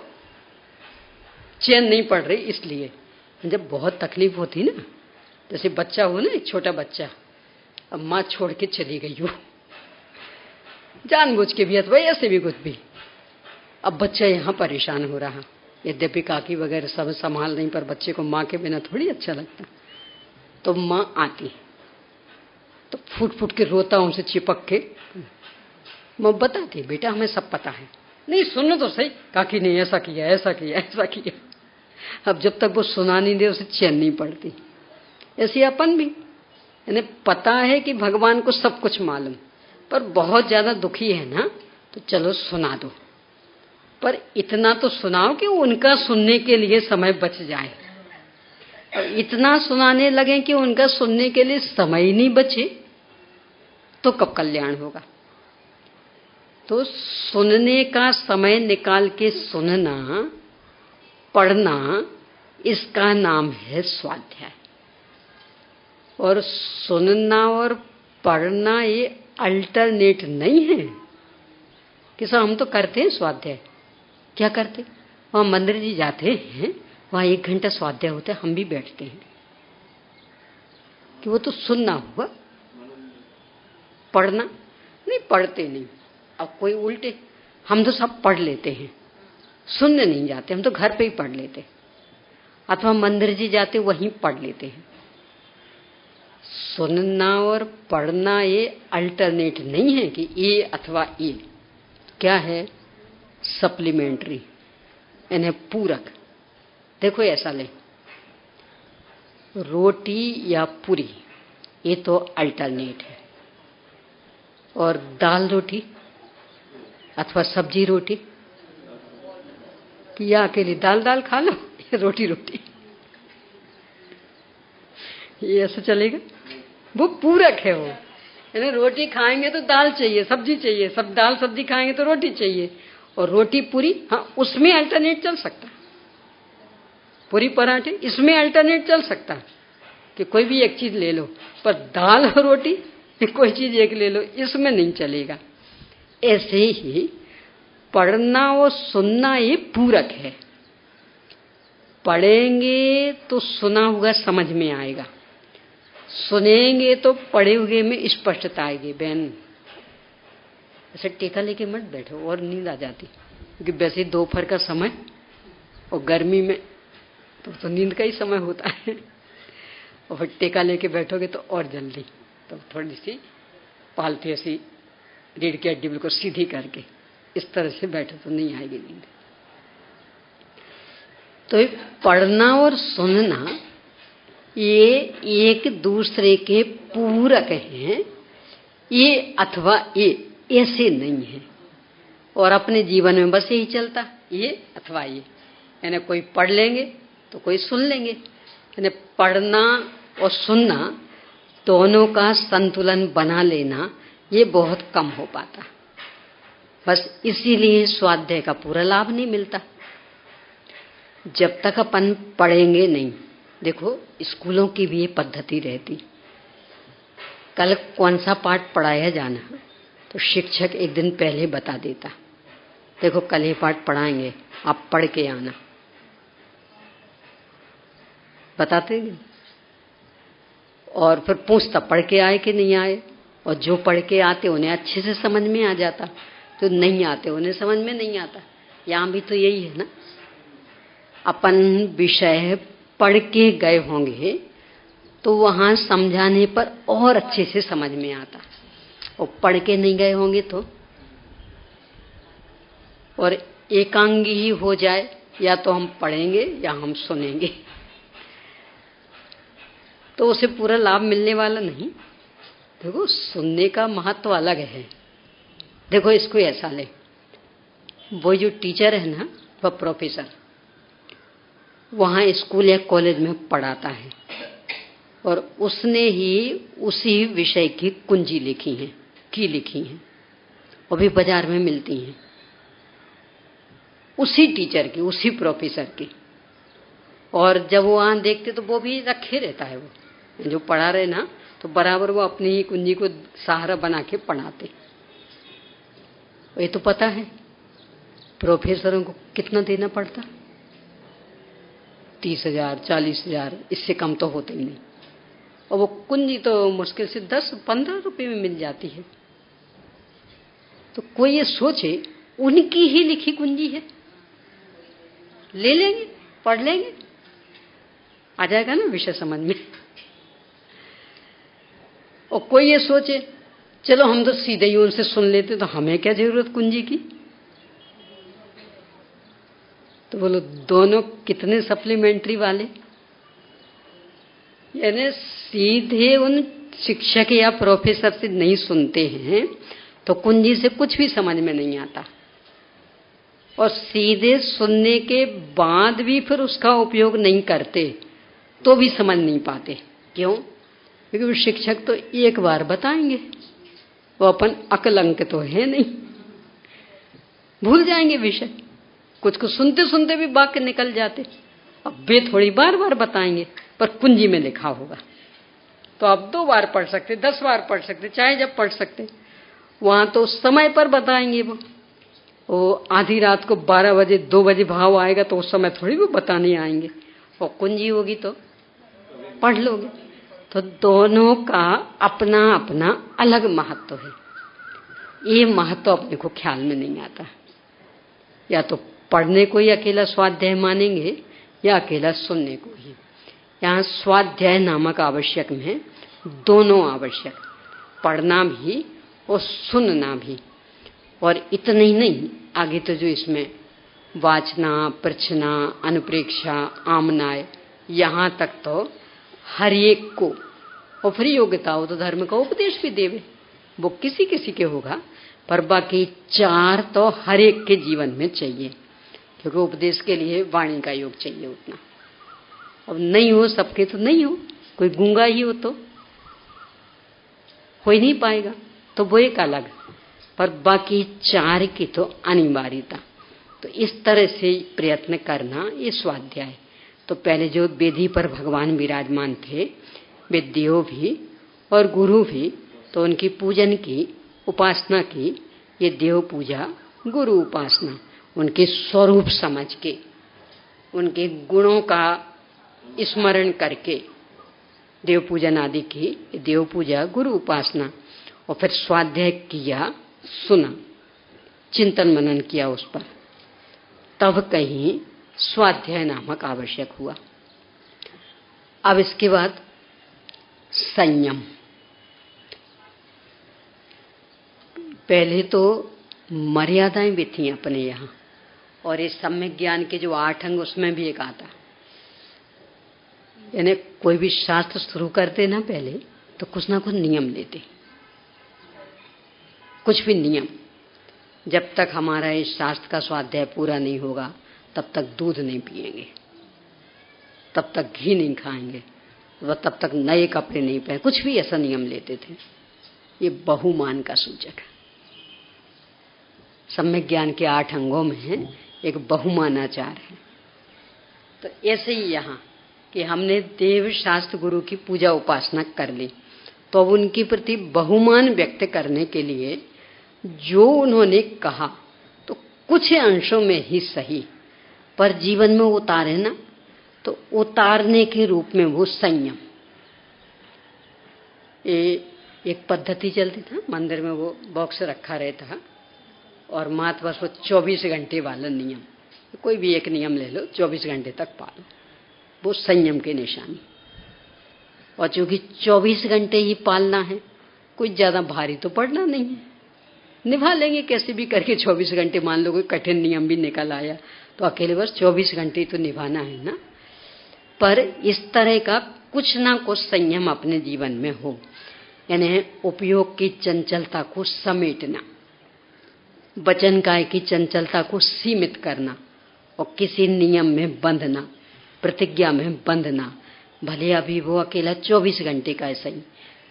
Speaker 1: चैन नहीं पड़ रही इसलिए। जब बहुत तकलीफ होती ना, जैसे बच्चा हो ना, एक छोटा बच्चा, अब माँ छोड़ के चली गई हो जानबूझ के भी अथवा ऐसे भी कुछ भी, अब बच्चा यहाँ परेशान हो रहा, यद्यपि काकी वगैरह सब संभाल नहीं, पर बच्चे को माँ के बिना थोड़ी अच्छा लगता। तो माँ आती तो फूट फूट के रोता, उनसे चिपक के माँ बताती, बेटा हमें सब पता है, नहीं सुनो तो सही, काकी ने ऐसा किया ऐसा किया ऐसा किया। अब जब तक वो सुना नहीं दे उसे चैन नहीं पड़ती। ऐसे अपन भी, यानी पता है कि भगवान को सब कुछ मालूम, पर बहुत ज्यादा दुखी है ना, तो चलो सुना दो, पर इतना तो सुनाओ कि उनका सुनने के लिए समय बच जाए। और इतना सुनाने लगे कि उनका सुनने के लिए समय ही नहीं बचे तो कब कल्याण होगा। तो सुनने का समय निकाल के सुनना, पढ़ना, इसका नाम है स्वाध्याय। और सुनना और पढ़ना ये अल्टरनेट नहीं है कि सर हम तो करते हैं स्वाध्याय। क्या करते? वहां मंदिर जी जाते हैं, वहां 1 घंटा स्वाध्याय होता है, हम भी बैठते हैं कि वो तो सुनना हुआ, पढ़ना नहीं, पढ़ते नहीं। अब कोई उल्टे, हम तो सब पढ़ लेते हैं, सुनने नहीं जाते, हम तो घर पे ही पढ़ लेते, अथवा मंदिर जी जाते वहीं पढ़ लेते हैं। सुनना और पढ़ना ये अल्टरनेट नहीं है कि ये अथवा ये, क्या है? सप्लीमेंट्री, यानी पूरक। देखो ऐसा ले, रोटी या पूरी ये तो अल्टरनेट है, और दाल रोटी अथवा सब्जी रोटी, कि या अकेली दाल दाल खा लो, रोटी रोटी, ये ऐसा चलेगा? वो पूरक है वो, यानी रोटी खाएंगे तो दाल चाहिए, सब्जी चाहिए, सब दाल सब्जी खाएंगे तो रोटी चाहिए, और रोटी पूरी, हाँ उसमें अल्टरनेट चल सकता, पूरी पराठे इसमें अल्टरनेट चल सकता कि कोई भी एक चीज ले लो, पर दाल और रोटी कोई चीज एक ले लो, इसमें नहीं चलेगा। ऐसे ही पढ़ना और सुनना ये पूरक है। पढ़ेंगे तो सुना हुआ समझ में आएगा, सुनेंगे तो पढ़े हुए में स्पष्टता आएगी। बहन ऐसे टेका लेके मत बैठो, और नींद आ जाती, क्योंकि वैसे दोपहर का समय और गर्मी में तो नींद का ही समय होता है, और फिर टेका लेके बैठोगे तो और जल्दी, तो थोड़ी सी पालती ऐसी रीढ़ की हड्डी बिल्कुल सीधी करके इस तरह से बैठो तो नहीं आएगी नींद। तो पढ़ना और सुनना ये एक दूसरे के पूरक हैं, ये अथवा ये ऐसे नहीं है। और अपने जीवन में बस यही चलता, ये अथवा ये, यानी कोई पढ़ लेंगे तो कोई सुन लेंगे, यानी पढ़ना और सुनना दोनों का संतुलन बना लेना ये बहुत कम हो पाता। बस इसीलिए स्वाध्याय का पूरा लाभ नहीं मिलता। जब तक अपन पढ़ेंगे नहीं, देखो स्कूलों की भी ये पद्धति रहती, कल कौन सा पाठ पढ़ाया जाना तो शिक्षक एक दिन पहले बता देता, देखो कल ये पाठ पढ़ाएंगे, आप पढ़ के आना, बताते नहीं। और फिर पूछता पढ़ के आए कि नहीं आए, और जो पढ़ के आते उन्हें अच्छे से समझ में आ जाता, तो नहीं आते उन्हें समझ में नहीं आता। यहाँ भी तो यही है ना, अपन विषय पढ़ के गए होंगे तो वहां समझाने पर और अच्छे से समझ में आता, और पढ़ के नहीं गए होंगे तो, और एकांगी ही हो जाए, या तो हम पढ़ेंगे या हम सुनेंगे, तो उसे पूरा लाभ मिलने वाला नहीं। देखो सुनने का महत्व अलग है। देखो इसको ऐसा ले, वो जो टीचर है ना, वह प्रोफेसर वहां स्कूल या कॉलेज में पढ़ाता है, और उसने ही उसी विषय की कुंजी लिखी है, वो भी बाजार में मिलती हैं, उसी टीचर की, उसी प्रोफेसर की। और जब वो वहां देखते तो वो भी रखे रहता है, वो जो पढ़ा रहे ना, तो बराबर वो अपनी ही कुंजी को सहारा बना के पढ़ाते। ये तो पता है, प्रोफेसरों को कितना देना पड़ता? 30,000, 40,000, इससे कम तो होते ही नहीं। और वो कुंजी तो मुश्किल से 10-15 रुपए में मिल जाती है। तो कोई ये सोचे उनकी ही लिखी कुंजी है, ले लेंगे, पढ़ लेंगे, आ जाएगा ना विषय समझ में। और कोई ये सोचे चलो हम तो सीधे ही उनसे सुन लेते, तो हमें क्या जरूरत कुंजी की। तो बोलो दोनों कितने सप्लीमेंट्री वाले। यानी सीधे उन शिक्षक या प्रोफेसर से नहीं सुनते हैं तो कुंजी से कुछ भी समझ में नहीं आता, और सीधे सुनने के बाद भी फिर उसका उपयोग नहीं करते तो भी समझ नहीं पाते। क्यों? क्योंकि वो शिक्षक तो एक बार बताएंगे, वो अपन अकल अंक तो है नहीं, भूल जाएंगे विषय। कुछ को सुनते सुनते भी वाक्य निकल जाते। अब वे थोड़ी बार बार बताएंगे, पर कुंजी में लिखा होगा तो आप 2 बार पढ़ सकते, 10 बार पढ़ सकते, चाहे जब पढ़ सकते। वहां तो समय पर बताएंगे। वो आधी रात को 12 बजे 2 बजे भाव आएगा तो उस समय थोड़ी वो बताने आएंगे। और कुंजी होगी तो पढ़ लोगे। तो दोनों का अपना अपना अलग महत्व है। ये महत्व अपने को ख्याल में नहीं आता। या तो पढ़ने को ही अकेला स्वाध्याय मानेंगे या अकेला सुनने को ही। यहाँ स्वाध्याय नामक आवश्यक में दोनों आवश्यक, पढ़ना भी और सुनना भी। और इतना ही नहीं, आगे तो जो इसमें वाचना, प्रचना, अनुप्रेक्षा, आमनाय, यहाँ तक तो हर एक को, और फिर योग्यता हो तो धर्म का उपदेश भी देवे, वो किसी किसी के होगा, पर बाकी 4 तो हर एक के जीवन में चाहिए। क्योंकि उपदेश के लिए वाणी का योग चाहिए उतना। अब नहीं हो सबके तो नहीं हो, कोई गूंगा ही हो तो हो ही नहीं पाएगा, तो वो एक अलग, पर बाकी 4 की तो अनिवार्यता। तो इस तरह से प्रयत्न करना ये स्वाध्याय। तो पहले जो वेदी पर भगवान विराजमान थे, वे देव भी और गुरु भी, तो उनकी पूजन की, उपासना की। ये देव पूजा, गुरु उपासना, उनके स्वरूप समझ के, उनके गुणों का स्मरण करके देव पूजन आदि की। देव पूजा, गुरु उपासना, और फिर स्वाध्याय किया, सुना, चिंतन मनन किया उस पर, तब कहीं स्वाध्याय नामक आवश्यक हुआ। अब इसके बाद संयम। पहले तो मर्यादाएं भी थी अपने यहाँ, और इस सम्यक ज्ञान के जो 8 अंग उसमें भी एक आता। यानी कोई भी शास्त्र शुरू करते ना पहले तो कुछ ना कुछ नियम लेते, कुछ भी नियम। जब तक हमारा इस शास्त्र का स्वाध्याय पूरा नहीं होगा तब तक दूध नहीं पिएंगे, तब तक घी नहीं खाएंगे, तब तक नए कपड़े नहीं पहने, कुछ भी ऐसा नियम लेते थे। ये बहुमान का सूचक है। सम्यक ज्ञान के 8 अंगों में एक बहुमानाचार है। तो ऐसे ही यहाँ कि हमने देव शास्त्र गुरु की पूजा उपासना कर ली, तो अब उनके प्रति बहुमान व्यक्त करने के लिए जो उन्होंने कहा, तो कुछ अंशों में ही सही, पर जीवन में उतारे ना, तो उतारने के रूप में वो संयम। एक पद्धति चलती था मंदिर में, वो बॉक्स रखा रहता और मात बस वो 24 घंटे वाला नियम, कोई भी एक नियम ले लो, 24 घंटे तक पालो, वो संयम की निशानी। और चूंकि 24 घंटे ही पालना है, कुछ ज्यादा भारी तो पड़ना नहीं है, निभा लेंगे कैसे भी करके 24 घंटे। मान लो कोई कठिन नियम भी निकल आया तो अकेले बस 24 घंटे तो निभाना है ना। पर इस तरह का कुछ ना कुछ संयम अपने जीवन में हो, यानी उपयोग की चंचलता को समेटना, वचन काय की चंचलता को सीमित करना, और किसी नियम में बंधना, प्रतिज्ञा में बंधना। भले अभी वो अकेला 24 घंटे का है सही,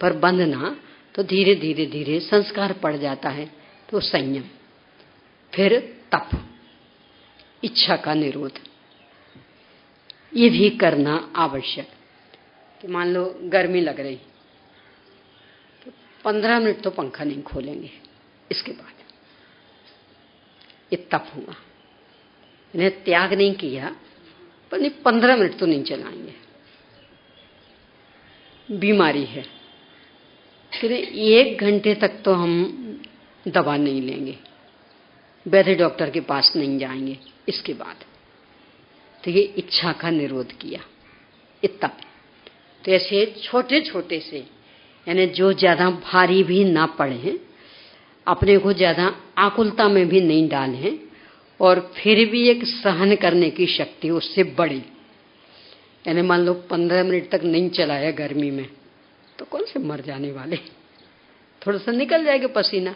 Speaker 1: पर बंधना तो धीरे धीरे धीरे संस्कार पड़ जाता है, तो संयम। फिर तप, इच्छा का निरोध, ये भी करना आवश्यक। कि मान लो गर्मी लग रही तो 15 मिनट तो पंखा नहीं खोलेंगे, इसके बाद ये तप हुआ। इन्हें त्याग नहीं किया, पर नहीं 15 मिनट तो नहीं चलाएंगे, बीमारी है कि 1 घंटे तक तो हम दवा नहीं लेंगे, वैद्य डॉक्टर के पास नहीं जाएंगे। इसके बाद तो ये इच्छा का निरोध किया इतना। तो ऐसे छोटे छोटे से, यानी जो ज्यादा भारी भी ना पड़े, अपने को ज्यादा आकुलता में भी नहीं डालें, और फिर भी एक सहन करने की शक्ति उससे बढ़े। यानी मान लो 15 मिनट तक नहीं चलाया गर्मी में, तो कौन से मर जाने वाले, थोड़ा सा निकल जाएगा पसीना।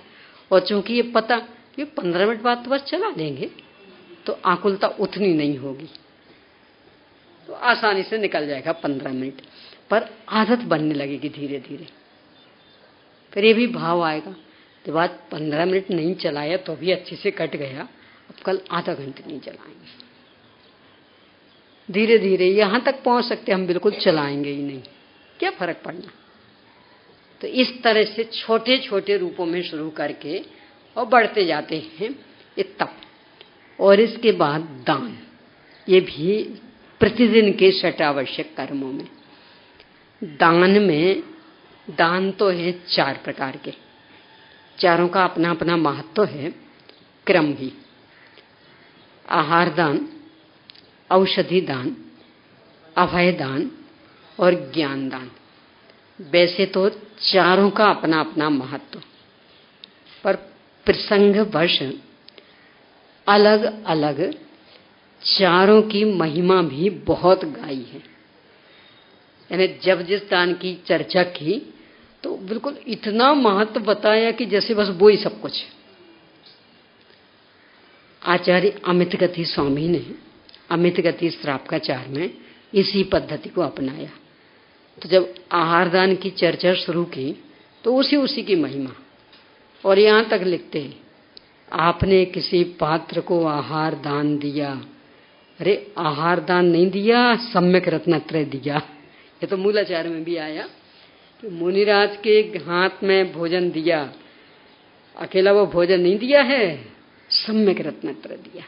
Speaker 1: और चूंकि ये पता कि 15 मिनट बाद तो बस चला लेंगे, तो आकुलता उतनी नहीं होगी, तो आसानी से निकल जाएगा 15 मिनट। पर आदत बनने लगेगी धीरे धीरे, फिर ये भी भाव आएगा तो बाद 15 मिनट नहीं चलाया तो भी अच्छे से कट गया, अब कल आधा घंटे नहीं चलाएंगे। धीरे धीरे यहां तक पहुंच सकते हम बिल्कुल चलाएंगे ही नहीं, क्या फर्क पड़ना। तो इस तरह से छोटे छोटे रूपों में शुरू करके और बढ़ते जाते हैं ये तप। और इसके बाद दान, ये भी प्रतिदिन के षटावश्यक कर्मों में। दान में, दान तो है 4 प्रकार के, चारों का अपना अपना महत्व है, क्रम भी। आहार दान, औषधि दान, अभय दान और ज्ञान दान। वैसे तो चारों का अपना अपना महत्व, पर प्रसंगवश अलग अलग चारों की महिमा भी बहुत गाई है। यानी जब जिस दान की चर्चा की तो बिल्कुल इतना महत्व बताया कि जैसे बस वो ही सब कुछ। आचार्य अमित गति स्वामी ने अमित गति श्रापकाचार में इसी पद्धति को अपनाया। तो जब आहार दान की चर्चा शुरू की तो उसी की महिमा, और यहां तक लिखते हैं, आपने किसी पात्र को आहार दान दिया, अरे आहार दान नहीं दिया, सम्यक रत्नत्रय दिया। ये तो मूलाचार में भी आया कि मुनिराज के हाथ में भोजन दिया, अकेला वो भोजन नहीं दिया है, सम्यक रत्नत्रय दिया,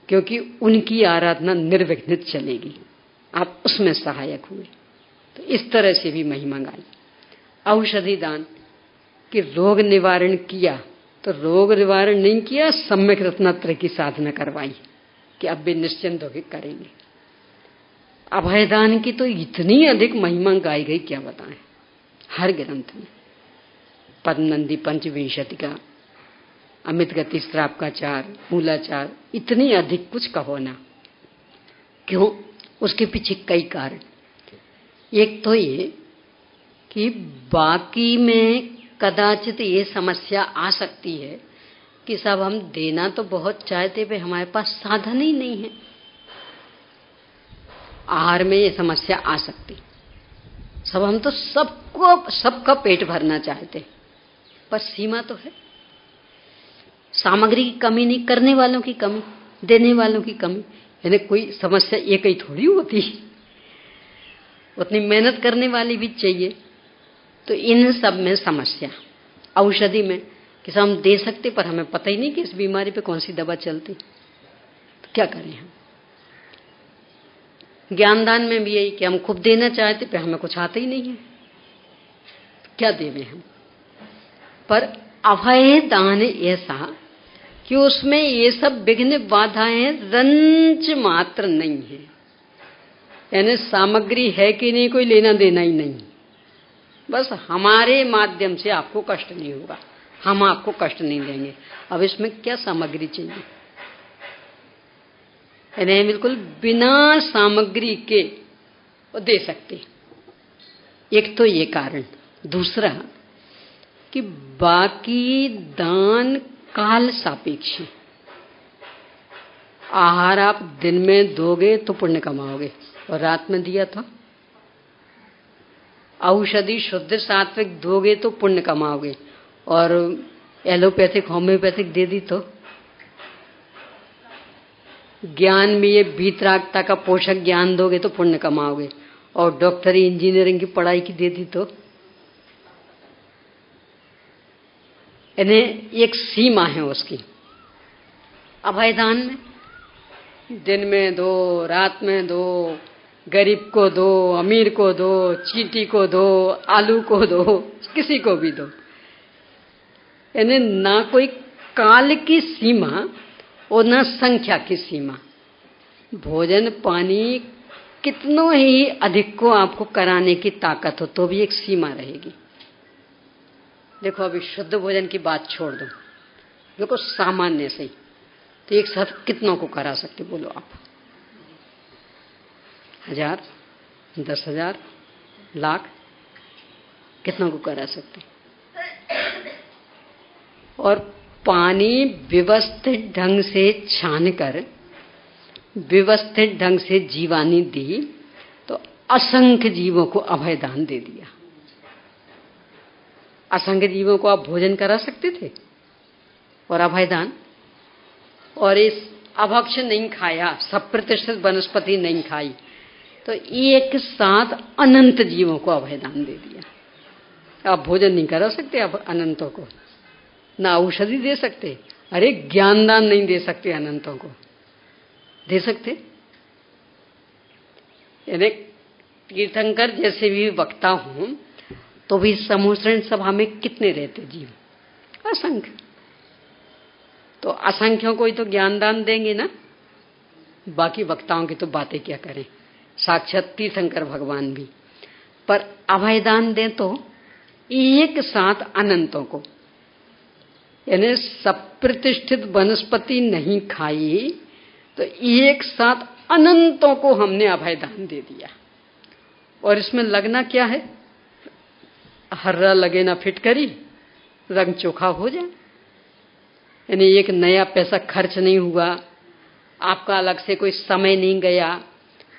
Speaker 1: क्योंकि उनकी आराधना निर्विघ्नित चलेगी, आप उसमें सहायक हुए। तो इस तरह से भी महिमा गाई। औषधि दान कि रोग निवारण किया, तो रोग निवारण नहीं किया, सम्यक रत्नत्रय की साधना करवाई कि अब भी निश्चिंत होकर करेंगे। अभयदान की तो इतनी अधिक महिमा गाई गई, क्या बताएं, हर ग्रंथ में। पद्मनंदी पंचविंशतिका, अमित गति श्रापकाचार, मूलाचार, इतनी अधिक कुछ कहो ना। क्यों? उसके पीछे कई कारण। एक तो ये कि बाकी में कदाचित ये समस्या आ सकती है कि सब हम देना तो बहुत चाहते पे हमारे पास साधन ही नहीं है। आहार में ये समस्या आ सकती, सब हम तो सबका पेट भरना चाहते, पर सीमा तो है। सामग्री की कमी नहीं, करने वालों की कमी, देने वालों की कमी। यानी कोई समस्या एक ही थोड़ी होती, उतनी मेहनत करने वाली भी चाहिए। तो इन सब में समस्या। औषधि में कि हम दे सकते, पर हमें पता ही नहीं कि इस बीमारी पे कौन सी दवा चलती, तो क्या करें हम। ज्ञानदान में भी यही कि हम खूब देना चाहते, पर हमें कुछ आता ही नहीं है, तो क्या देवें हम। पर अभय दान ऐसा कि उसमें ये सब विघ्न बाधाएं रंच मात्र नहीं है। यानी सामग्री है कि नहीं, कोई लेना देना ही नहीं, बस हमारे माध्यम से आपको कष्ट नहीं होगा, हम आपको कष्ट नहीं देंगे। अब इसमें क्या सामग्री चाहिए? यानी बिल्कुल बिना सामग्री के वो दे सकते। एक तो ये कारण। दूसरा कि बाकी दान काल सापेक्ष है। आहार आप दिन में दोगे तो पुण्य कमाओगे, और रात में दिया था। औषधि शुद्ध सात्विक दोगे तो पुण्य कमाओगे, और एलोपैथिक होम्योपैथिक दे दी तो। ज्ञान में ये वीतरागता का पोषक ज्ञान दोगे तो पुण्य कमाओगे, और डॉक्टरी इंजीनियरिंग की पढ़ाई की दे दी तो। इन्हें एक सीमा है उसकी। अभयदान में दिन में दो, रात में दो, गरीब को दो, अमीर को दो, चींटी को दो, आलू को दो, किसी को भी दो। यानी ना कोई काल की सीमा और ना संख्या की सीमा। भोजन पानी कितनों ही अधिक को आपको कराने की ताकत हो तो भी एक सीमा रहेगी। देखो अभी शुद्ध भोजन की बात छोड़ दो, देखो सामान्य से ही तो एक साथ कितनों को करा सकते बोलो आप? 1000, 10,000, लाख, कितनों को करा सकते? और पानी व्यवस्थित ढंग से छानकर व्यवस्थित ढंग से जीवानी दी तो असंख्य जीवों को अभयदान दे दिया। असंख्य जीवों को आप भोजन करा सकते थे और अभयदान, और इस अभक्ष नहीं खाया, सब प्रतिष्ठित वनस्पति नहीं खाई तो एक साथ अनंत जीवों को अभयदान दे दिया। आप भोजन नहीं करा सकते आप अनंतों को, ना औषधि दे सकते, अरे ज्ञानदान नहीं दे सकते अनंतों को, दे सकते? यानी तीर्थंकर जैसे भी वक्ता हूं तो भी समूह सभा में कितने रहते जीव? असंख्य। तो असंख्यों को ही तो ज्ञानदान देंगे ना, बाकी वक्ताओं की तो बातें क्या करें, साक्षात तीर्थंकर भगवान भी। पर अभयदान दें तो एक साथ अनंतों को, यानी सप्रतिष्ठित वनस्पति नहीं खाई तो एक साथ अनंतों को हमने अभयदान दे दिया। और इसमें लगना क्या है? हर्रा लगे ना फिटकरी, रंग चोखा हो जाए। यानी एक नया पैसा खर्च नहीं हुआ, आपका अलग से कोई समय नहीं गया,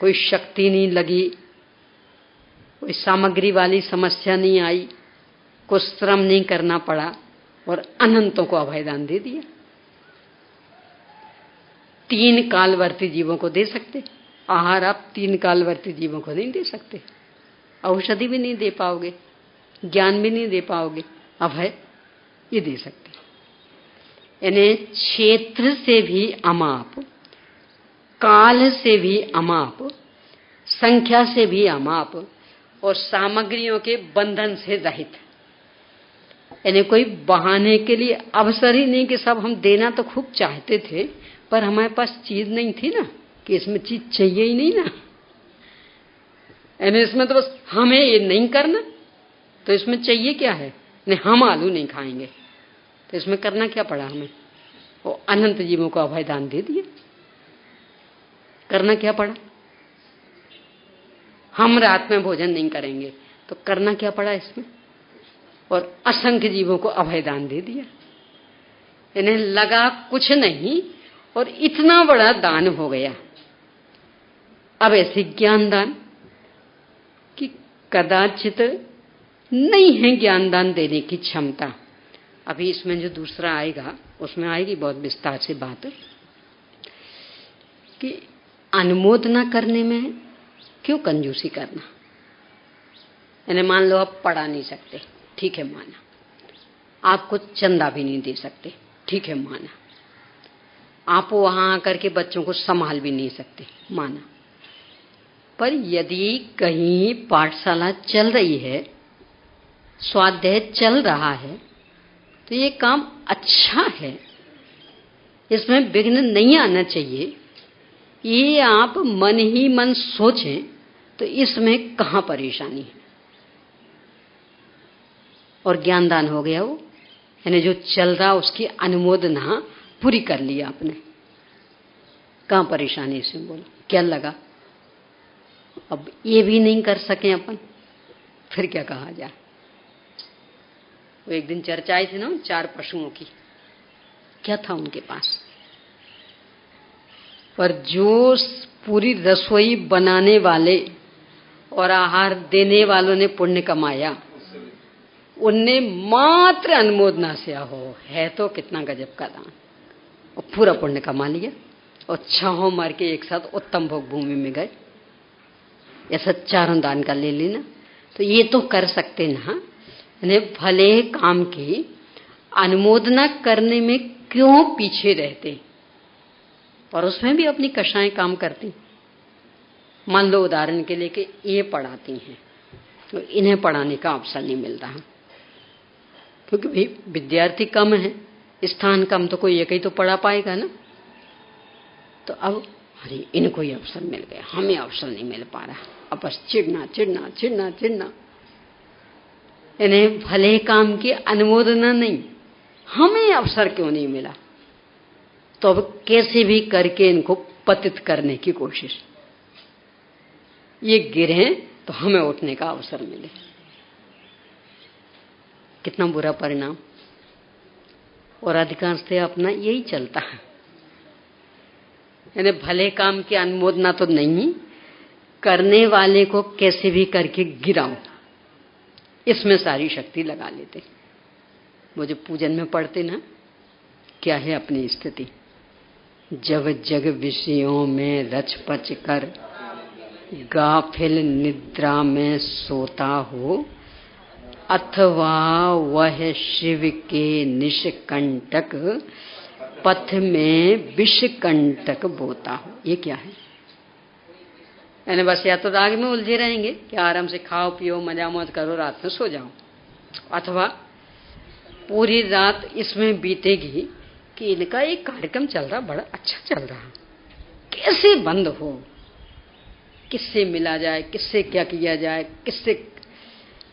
Speaker 1: कोई शक्ति नहीं लगी, कोई सामग्री वाली समस्या नहीं आई, कुछ श्रम नहीं करना पड़ा और अनंतों को अभयदान दे दिया। 3 कालवर्ती जीवों को दे सकते आहार, आप 3 कालवर्ती जीवों को नहीं दे सकते, औषधि भी नहीं दे पाओगे, ज्ञान भी नहीं दे पाओगे, अभय ये दे सकते। यानी क्षेत्र से भी अमाप, काल से भी अमाप, संख्या से भी अमाप और सामग्रियों के बंधन से रहित। यानी कोई बहाने के लिए अवसर ही नहीं कि सब हम देना तो खूब चाहते थे पर हमारे पास चीज नहीं थी ना, कि इसमें चीज चाहिए ही नहीं ना। यानी इसमें तो बस हमें ये नहीं करना, तो इसमें चाहिए क्या है? नहीं, हम आलू नहीं खाएंगे, तो इसमें करना क्या पड़ा हमें? वो अनंत जीवों को अभयदान दे दिया। करना क्या पड़ा? हम रात में भोजन नहीं करेंगे, तो करना क्या पड़ा इसमें? और असंख्य जीवों को अभयदान दे दिया। इन्हें लगा कुछ नहीं और इतना बड़ा दान हो गया। अब ऐसे ज्ञान दान कि कदाचित नहीं है ज्ञानदान देने की क्षमता। अभी इसमें जो दूसरा आएगा उसमें आएगी बहुत विस्तार से बात कि अनुमोदना करने में क्यों कंजूसी करना। यानी मान लो आप पढ़ा नहीं सकते, ठीक है माना, आपको चंदा भी नहीं दे सकते, ठीक है माना, आप वहां आकर के बच्चों को संभाल भी नहीं सकते, माना, पर यदि कहीं पाठशाला चल रही है, स्वाध्याय चल रहा है, तो ये काम अच्छा है, इसमें विघ्न नहीं आना चाहिए, ये आप मन ही मन सोचें तो इसमें कहां परेशानी है। और ज्ञानदान हो गया वो, यानी जो चल रहा उसकी अनुमोदना पूरी कर लिया आपने, कहां परेशानी इसमें? बोलो क्या लगा? अब ये भी नहीं कर सके अपन, फिर क्या कहा जाए? वो एक दिन चर्चा आई थी ना 4 पशुओं की, क्या था उनके पास? पर जो पूरी रसोई बनाने वाले और आहार देने वालों ने पुण्य कमाया, उनने मात्र अनुमोदना से हो है तो कितना गजब का दान, और पूरा पुण्य कमा लिया और 6 मार के एक साथ उत्तम भोग भूमि में गए। ऐसा 4 दान का ले लेना, तो ये तो कर सकते ना। भले काम की अनुमोदना करने में क्यों पीछे रहते? और उसमें भी अपनी कक्षाएं काम करती। मान लो उदाहरण के लिए कि ये पढ़ाती हैं, तो इन्हें पढ़ाने का अवसर नहीं मिल रहा, क्योंकि भी विद्यार्थी कम है, स्थान कम, तो कोई एक ही तो पढ़ा पाएगा ना। तो अब अरे इनको ही अवसर मिल गया, हमें अवसर नहीं मिल पा रहा। अब बस चिढ़ना चिढ़ना चिढ़ना चिढ़ना। इन्हें भले काम की अनुमोदना नहीं, हमें अवसर क्यों नहीं मिला। तो अब कैसे भी करके इनको पतित करने की कोशिश, ये गिरे तो हमें उठने का अवसर मिले। कितना बुरा परिणाम। और अधिकांशतः अपना यही चलता है, यानी भले काम की अनुमोदना तो नहीं, करने वाले को कैसे भी करके गिराओ, इसमें सारी शक्ति लगा लेते। वो जो पूजन में पढ़ते ना, क्या है अपनी स्थिति। जब जग विषयों में रच पच कर, गाफिल निद्रा में सोता हो, अथवा वह शिव के निष्कंटक, पथ में विषकंटक बोता हो। ये क्या है? यानी बस या तो राग में उलझे रहेंगे कि आराम से खाओ पियो मजा मौज करो, रात में सो जाओ, अथवा पूरी रात इसमें बीतेगी कि इनका एक कार्यक्रम चल रहा, बड़ा अच्छा चल रहा, कैसे बंद हो, किससे मिला जाए, किससे क्या किया जाए, किससे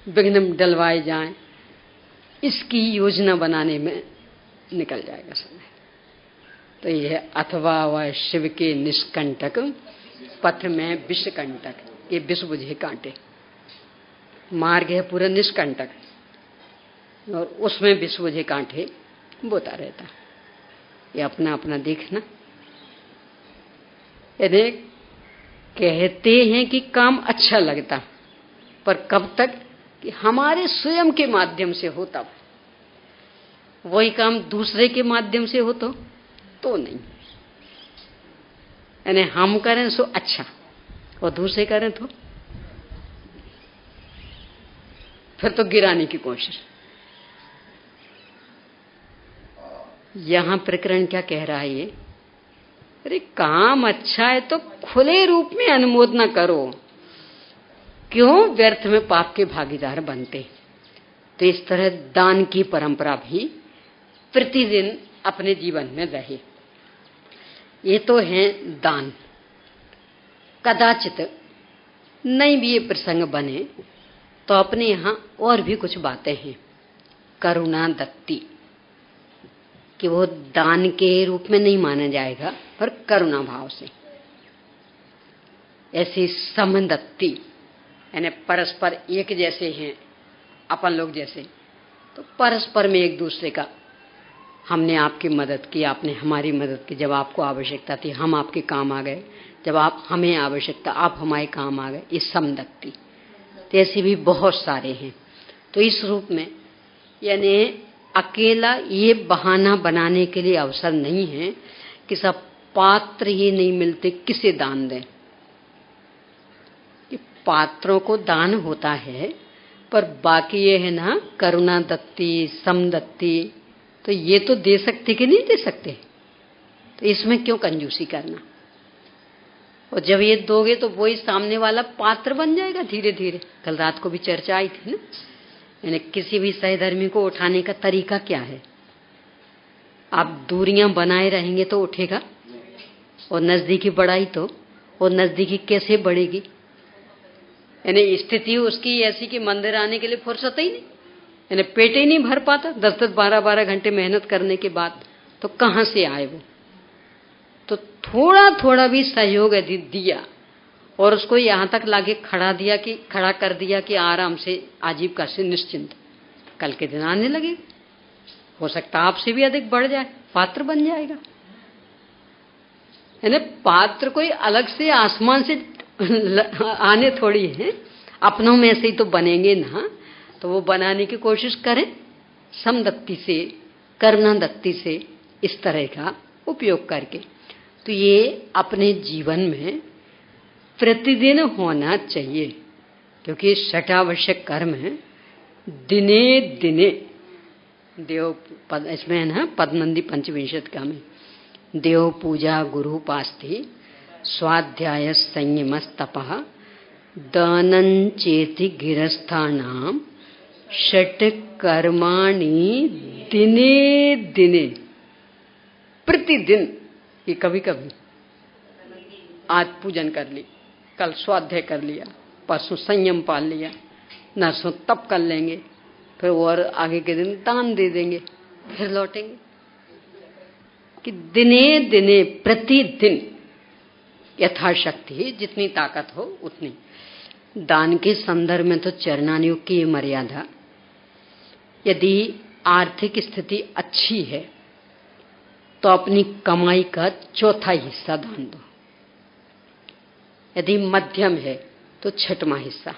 Speaker 1: विघ्न डलवाए जाए, इसकी योजना बनाने में निकल जाएगा समय। तो यह अथवा वह शिव के निष्कंटक, पथ में विषकंटक, ये विष बुझे कांटे, मार्ग है पूरा निष्कंटक और उसमें विष बुझे कांटे बोता रहता। ये अपना अपना देखना। यानी कहते हैं कि काम अच्छा लगता, पर कब तक कि हमारे स्वयं के माध्यम से हो, तब वही काम दूसरे के माध्यम से हो तो नहीं। यानी हम करें सो अच्छा और दूसरे करें तो फिर तो गिराने की कोशिश। यहां प्रकरण क्या कह रहा है ये? अरे काम अच्छा है तो खुले रूप में अनुमोदना करो, क्यों व्यर्थ में पाप के भागीदार बनते। तो इस तरह दान की परंपरा भी प्रतिदिन अपने जीवन में रहे। ये तो है दान। कदाचित नहीं भी ये प्रसंग बने तो अपने यहां और भी कुछ बातें हैं। करुणा दत्ती, कि वो दान के रूप में नहीं माना जाएगा, पर करुणा भाव से। ऐसी समदत्ती, यानी परस्पर एक जैसे हैं अपन लोग जैसे, तो परस्पर में एक दूसरे का, हमने आपकी मदद की, आपने हमारी मदद की। जब आपको आवश्यकता थी हम आपके काम आ गए, जब आप हमें आवश्यकता आप हमारे काम आ गए। ये समदत्ती। तो ऐसे भी बहुत सारे हैं। तो इस रूप में यानी अकेला ये बहाना बनाने के लिए अवसर नहीं है कि सब पात्र ही नहीं मिलते, किसे दान दें। पात्रों को दान होता है, पर बाकी ये है ना करुणा दत्ती, समदत्ती, तो ये तो दे सकते कि नहीं दे सकते। तो इसमें क्यों कंजूसी करना। और जब ये दोगे तो वही सामने वाला पात्र बन जाएगा धीरे धीरे। कल रात को भी चर्चा आई थी ना, यानी किसी भी सहधर्मी को उठाने का तरीका क्या है। आप दूरियां बनाए रहेंगे तो उठेगा, और नजदीकी बढ़ाई तो, और नजदीकी कैसे बढ़ेगी। यानी स्थिति उसकी ऐसी कि मंदिर आने के लिए फुर्सत ही नहीं, यानी पेट ही नहीं भर पाता। 10-10, 12-12 घंटे मेहनत करने के बाद तो कहां से आए वो। तो थोड़ा थोड़ा भी सहयोग यदि दिया और उसको यहां तक लाके खड़ा कर दिया कि आराम से आजीविका से निश्चिंत, कल के दिन आने लगे, हो सकता आपसे भी अधिक बढ़ जाए, पात्र बन जाएगा। यानी पात्र कोई अलग से आसमान से आने थोड़ी है, अपनों में से ही तो बनेंगे ना। तो वो बनाने की कोशिश करें समदत्ती से, करुणा दत्ती से, इस तरह का उपयोग करके। तो ये अपने जीवन में प्रतिदिन होना चाहिए, क्योंकि षटावश्यक कर्म है। दिने दिने देव पद, इसमें है ना पद्मनंदी पंचविंशत का में, देव पूजा गुरु पास्थि स्वाध्याय संयमस्तपः दानं चेति गिरस्थानां षट कर्माणि दिने दिने, प्रतिदिन। ये कभी कभी आज पूजन कर ली, कल स्वाध्याय कर लिया, परसों संयम पाल लिया, नरसों तप कर लेंगे, फिर और आगे के दिन दान दे देंगे, फिर लौटेंगे। कि दिने दिने प्रतिदिन यथाशक्ति, जितनी ताकत हो उतनी। दान के संदर्भ में तो चरणानियों की मर्यादा, यदि आर्थिक स्थिति अच्छी है तो अपनी कमाई का चौथा हिस्सा दान दो, यदि मध्यम है तो छठवां हिस्सा,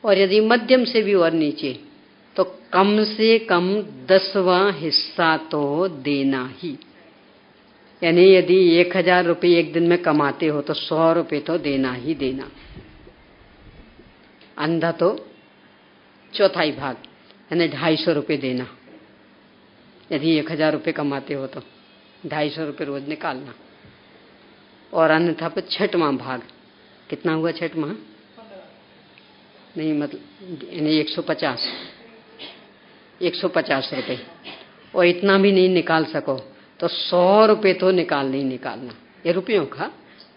Speaker 1: और यदि मध्यम से भी और नीचे तो कम से कम 10वां हिस्सा तो देना ही। यानी यदि 1000 रुपये एक दिन में कमाते हो तो 100 रुपये तो देना ही देना। अंधा तो चौथाई भाग यानी 250 रुपये देना। यदि 1000 रुपये कमाते हो तो 250 रुपये रोज निकालना। और अन्यथा पर छठवां भाग, कितना हुआ छठवां? नहीं, मतलब यानी 150 रुपये। और इतना भी नहीं निकाल सको तो 100 रुपये तो निकालना ही निकालना। ये रुपयों का,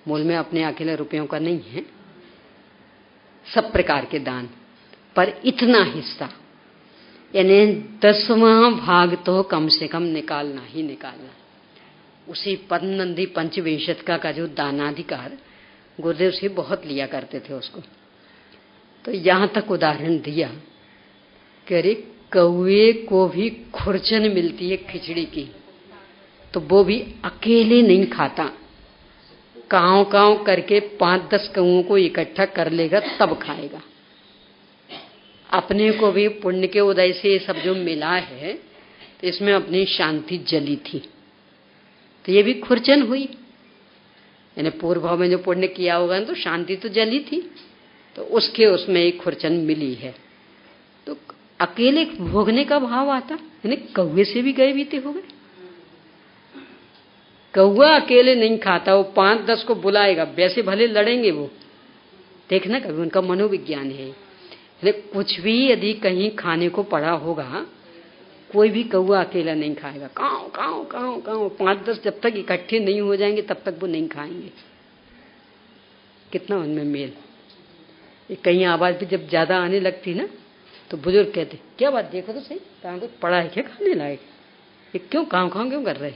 Speaker 1: मूल में अपने अकेले रुपयों का नहीं है, सब प्रकार के दान। पर इतना हिस्सा यानी 10वां भाग तो कम से कम निकालना ही निकालना। उसी पद्मनंदी पंचविंशतिका का जो दानाधिकार गुरुदेव से बहुत लिया करते थे उसको, तो यहां तक उदाहरण दिया कि अरे कौवे को भी खुरचन मिलती है खिचड़ी की, तो वो भी अकेले नहीं खाता, काव काव करके 5-10 कौओं को इकट्ठा कर लेगा तब खाएगा। अपने को भी पुण्य के उदय से ये सब जो मिला है तो इसमें अपनी शांति जली थी, तो ये भी खुरचन हुई। यानी पूर्व भाव में जो पुण्य किया होगा तो शांति तो जली थी, तो उसके उसमें एक खुरचन मिली है। तो अकेले भोगने का भाव आता, यानी कौवे से भी गए बीते हो गए। कौवा अकेले नहीं खाता, वो 5-10 को बुलाएगा, वैसे भले लड़ेंगे वो, देखना कभी, उनका मनोविज्ञान है। कुछ भी यदि कहीं खाने को पड़ा होगा, कोई भी कौवा अकेला नहीं खाएगा, काव काव काव काव 5-10 जब तक इकट्ठे नहीं हो जाएंगे तब तक वो नहीं खाएंगे। कितना उनमें मेल। कहीं आवाज भी जब ज्यादा आने लगती ना तो बुजुर्ग कहते, क्या बात, देखो तो सही, कहाँ कुछ पड़ा है क्या खाने लायक, ये क्यों काव काव क्यों कर रहे।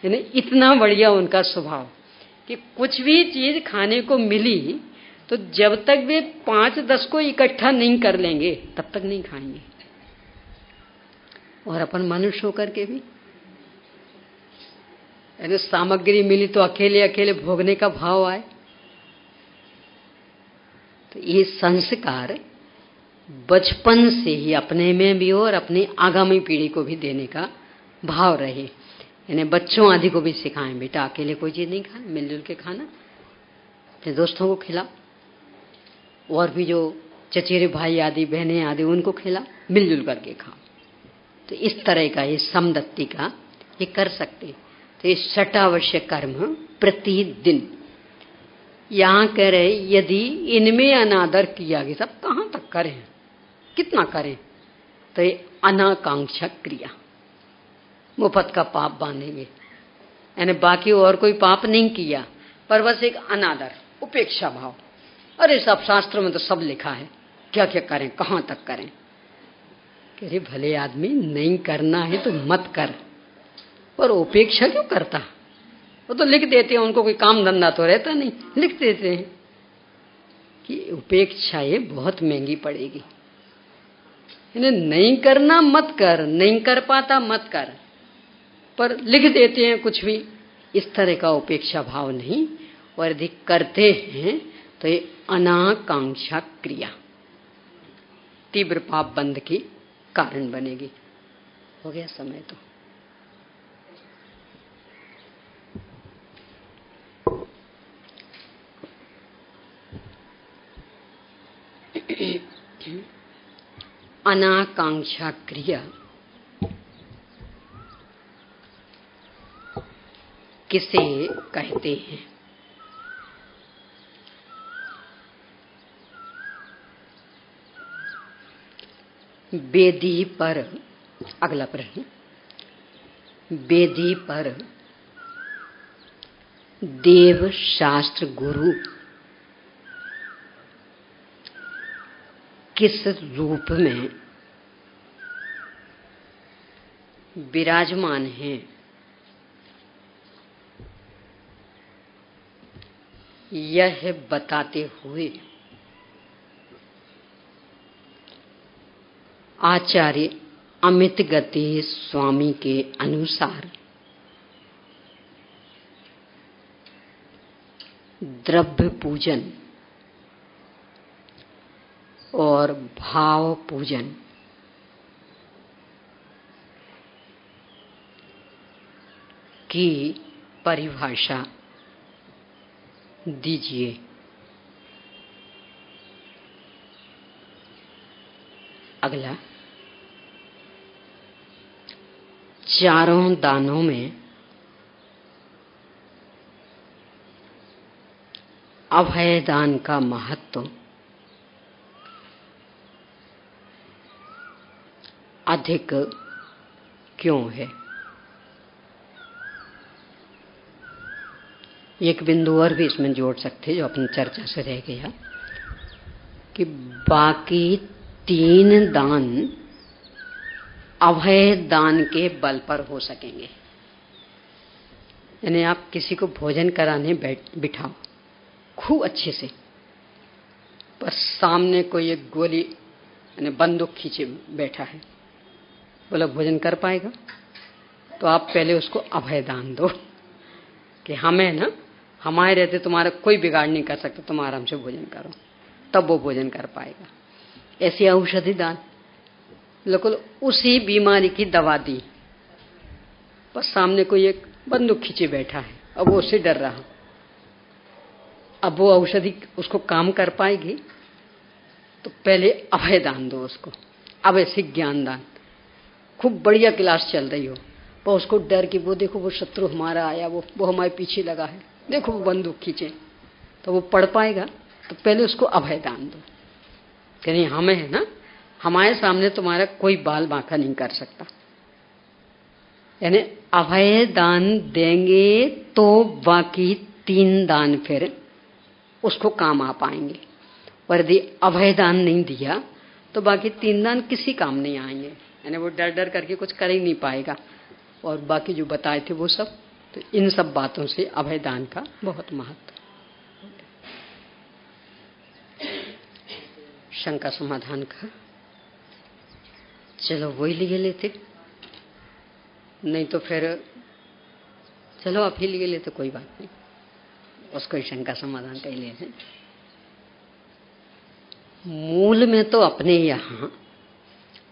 Speaker 1: यानी इतना बढ़िया उनका स्वभाव कि कुछ भी चीज खाने को मिली तो जब तक वे 5-10 को इकट्ठा नहीं कर लेंगे तब तक नहीं खाएंगे। और अपन मनुष्य होकर के भी, यानी सामग्री मिली तो अकेले अकेले भोगने का भाव आए। तो ये संस्कार बचपन से ही अपने में भी और अपनी आगामी पीढ़ी को भी देने का भाव रहे। यानी बच्चों आदि को भी सिखाएं, बेटा अकेले कोई चीज नहीं खाना, मिलजुल के खाना, अपने दोस्तों को खिला, और भी जो चचेरे भाई आदि बहनें आदि उनको खिला, मिलजुल करके खाओ। तो इस तरह का ये समदत्ति का ये कर सकते। तो ये षटावश्य कर्म प्रतिदिन। यहाँ कह रहे यदि इनमें अनादर किया गया, सब कहाँ तक करें, कितना करें, तो ये अनाकांक्षा क्रिया, मुफ्त का पाप बांधेंगे। यानी बाकी और कोई पाप नहीं किया, पर बस एक अनादर, उपेक्षा भाव। अरे सब शास्त्रों में तो सब लिखा है, क्या क्या करें, कहाँ तक करें। अरे भले आदमी, नहीं करना है तो मत कर, पर उपेक्षा क्यों करता। वो तो लिख देते हैं, उनको कोई काम धंधा तो रहता नहीं, लिख देते हैं कि उपेक्षा ये बहुत महंगी पड़ेगी। नहीं करना मत कर, नहीं कर पाता मत कर, पर लिख देते हैं कुछ भी। इस तरह का उपेक्षा भाव नहीं, और यदि करते हैं तो ये अनाकांक्षा क्रिया तीव्र पाप बंध की कारण बनेगी। हो गया समय तो। अनाकांक्षा क्रिया किसे कहते हैं? वेदी पर, अगला प्रश्न, वेदी पर देव शास्त्र गुरु किस रूप में विराजमान हैं? यह बताते हुए आचार्य अमित गति स्वामी के अनुसार द्रव्य पूजन और भाव पूजन की परिभाषा दीजिए। अगला, चारों दानों में अभय दान का महत्व अधिक क्यों है? एक बिंदु और भी इसमें जोड़ सकते जो अपनी चर्चा से रह गया कि बाकी 3 दान अभय दान के बल पर हो सकेंगे। यानी आप किसी को भोजन कराने बिठाओ खूब अच्छे से, बस सामने कोई एक गोली यानी बंदूक खींचे बैठा है, बोला भोजन कर पाएगा? तो आप पहले उसको अभय दान दो कि हमें ना, हमारे रहते तुम्हारा कोई बिगाड़ नहीं कर सकता, तुम आराम से भोजन करो, तब वो भोजन कर पाएगा। ऐसी औषधि दान, बिल्कुल उसी बीमारी की दवा दी, बस सामने कोई एक बंदूक खींचे बैठा है, अब वो उससे डर रहा, अब वो औषधि उसको काम कर पाएगी? तो पहले अभय दान दो उसको। अब ऐसे ज्ञान दान, खूब बढ़िया क्लास चल रही हो, पर उसको डर कि वो देखो वो शत्रु हमारा आया, वो हमारे पीछे लगा है, देखो वो बंदूक खींचे, तो वो पढ़ पाएगा? तो पहले उसको अभय दान दो कि नहीं, हमें है ना, हमारे सामने तुम्हारा कोई बाल बांका नहीं कर सकता। यानी अभय दान देंगे तो बाकी 3 दान फिर उसको काम आ पाएंगे, और यदि अभय दान नहीं दिया तो बाकी 3 दान किसी काम नहीं आएंगे। यानी वो डर डर करके कुछ कर ही नहीं पाएगा। और बाकी जो बताए थे वो सब, तो इन सब बातों से अभय दान का बहुत महत्व। शंका समाधान का चलो वही लिए लेते, नहीं तो फिर चलो आप ही लिए लेते, कोई बात नहीं, उसको ही शंका समाधान का ही ले लें। मूल में तो अपने यहाँ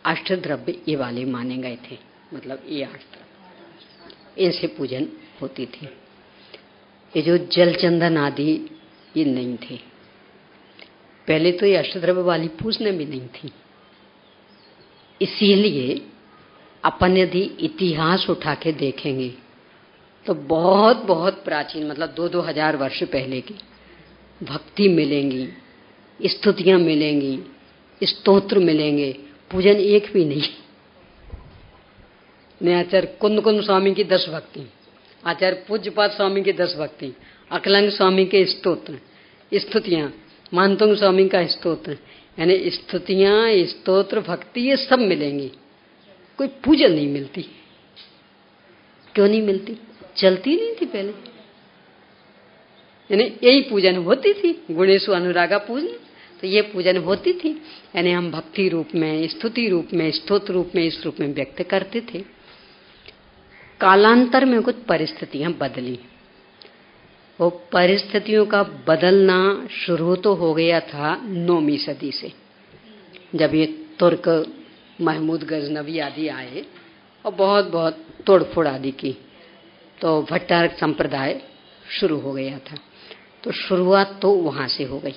Speaker 1: अष्टद्रव्य ये वाले माने गए थे, मतलब ये 8 द्रव्य, इनसे पूजन होती थी। ये जो जल चंदन आदि ये नहीं थे, पहले तो ये अष्टद्रव्य वाली पूजने भी नहीं थी। इसीलिए अपन यदि इतिहास उठा के देखेंगे तो बहुत बहुत प्राचीन, मतलब 2-2 हजार वर्ष पहले की भक्ति मिलेंगी, स्तुतियां मिलेंगी, स्तोत्र मिलेंगे, पूजन एक भी नहीं। आचार्य कुंद कुंद स्वामी की 10 भक्ति, आचार्य पूज्यपाद स्वामी की 10 भक्ति, अकलंग स्वामी के स्तोत्र, स्तुतियां, मानतुंग स्वामी का स्तोत्र, यानी स्तुतियां, स्तोत्र, भक्ति ये सब मिलेंगी, कोई पूजन नहीं मिलती। क्यों नहीं मिलती? चलती नहीं थी पहले। यानी यही पूजन होती थी, गुणेशु अनुरागा पूजन, तो ये पूजन होती थी। यानी हम भक्ति रूप में, स्तुति रूप में, स्तोत्र रूप में, इस रूप में व्यक्त करते थे। कालांतर में कुछ परिस्थितियां बदली, वो परिस्थितियों का बदलना शुरू तो हो गया था 9वीं सदी से, जब ये तुर्क महमूद गजनवी आदि आए और बहुत बहुत तोड़फोड़ आदि की, तो भट्टारक संप्रदाय शुरू हो गया था। तो शुरुआत तो वहां से हो गई,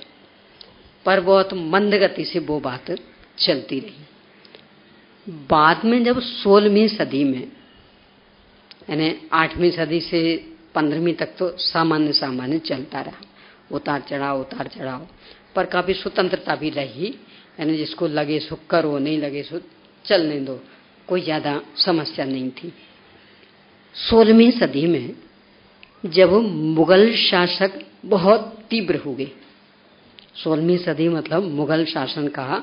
Speaker 1: पर बहुत मंद गति से वो बात चलती रही। बाद में जब 16वीं सदी में, यानी 8वीं सदी से 15वीं तक तो सामान्य सामान्य चलता रहा, उतार चढ़ाव, पर काफी स्वतंत्रता भी रही। यानी जिसको लगे सो करो, नहीं लगे सो चलने दो, कोई ज्यादा समस्या नहीं थी। 16वीं सदी में जब मुगल शासक बहुत तीव्र हुए, 16वीं सदी मतलब मुगल शासन का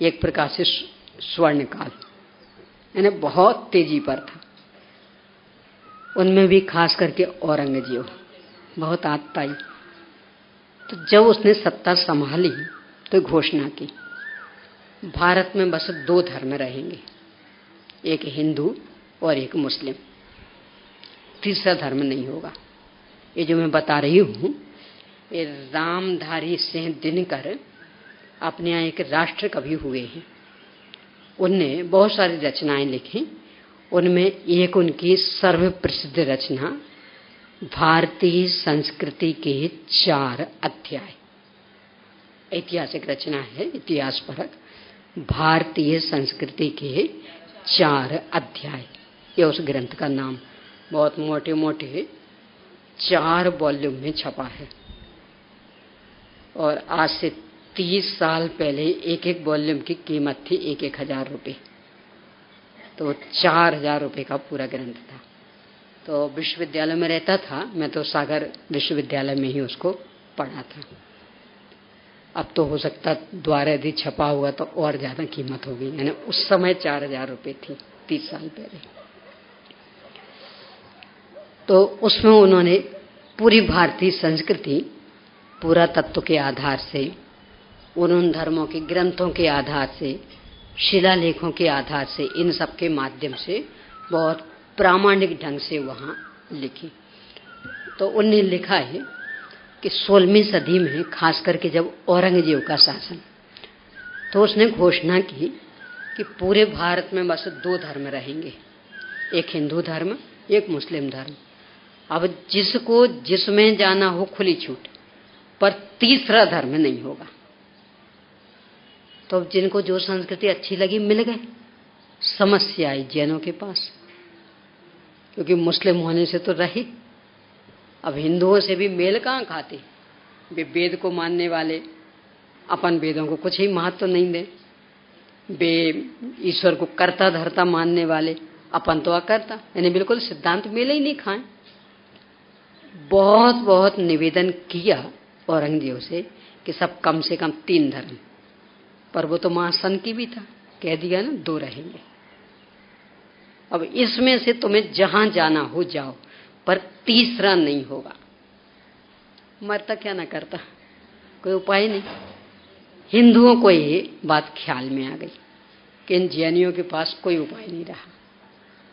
Speaker 1: एक प्रकार से स्वर्ण काल, यानी बहुत तेजी पर था। उनमें भी खास करके औरंगजेब बहुत आतताई। तो जब उसने सत्ता संभाली तो घोषणा की भारत में बस 2 धर्म रहेंगे, एक हिंदू और एक मुस्लिम, तीसरा धर्म नहीं होगा। ये जो मैं बता रही हूँ, ये रामधारी सिंह दिनकर अपने यहाँ एक राष्ट्र कवि हुए हैं, उनने बहुत सारी रचनाएं लिखी। उनमें एक उनकी सर्वप्रसिद्ध रचना भारतीय संस्कृति के 4 अध्याय, ऐतिहासिक रचना है, इतिहास परक भारतीय संस्कृति के 4 अध्याय, ये उस ग्रंथ का नाम। बहुत मोटे मोटे 4 वॉल्यूम में छपा है और आज से 30 साल पहले एक एक वॉल्यूम की कीमत थी 1,000 रुपये, तो 4,000 रुपये का पूरा ग्रंथ था। तो विश्वविद्यालय में रहता था, मैं तो सागर विश्वविद्यालय में ही उसको पढ़ा था। अब तो हो सकता द्वारा यदि छपा हुआ तो और ज्यादा कीमत होगी, यानी उस समय 4,000 रुपये थी 30 साल पहले। तो उसमें उन्होंने पूरी भारतीय संस्कृति पूरा तत्व के आधार से, उन धर्मों के ग्रंथों के आधार से, शिलालेखों के आधार से, इन सब के माध्यम से बहुत प्रामाणिक ढंग से वहां लिखी। तो उन्होंने लिखा है कि 16वीं सदी में खास करके जब औरंगजेब का शासन, तो उसने घोषणा की कि पूरे भारत में बस 2 धर्म रहेंगे, एक हिंदू धर्म, एक मुस्लिम धर्म। अब जिसको जिसमें जाना हो खुली छूट, पर तीसरा धर्म नहीं होगा। तो जिनको जो संस्कृति अच्छी लगी मिल गए। समस्या आई जैनों के पास, क्योंकि मुस्लिम होने से तो रही, अब हिंदुओं से भी मेल कहाँ खाते। वे वेद को मानने वाले अपन वेदों को कुछ ही महत्व नहीं दे, वे ईश्वर को कर्ता धर्ता मानने वाले अपन तो अकर्ता, यानी बिल्कुल सिद्धांत मेल ही नहीं खाए। बहुत बहुत निवेदन किया औरंगजेब से कि सब कम से कम 3 धर्म, पर वो तो महासन की भी था, कह दिया ना 2 रहेंगे। अब इसमें से तुम्हें जहां जाना हो जाओ, पर तीसरा नहीं होगा। मरता क्या ना करता, कोई उपाय नहीं। हिंदुओं को ये बात ख्याल में आ गई कि इन जैनियों के पास कोई उपाय नहीं रहा,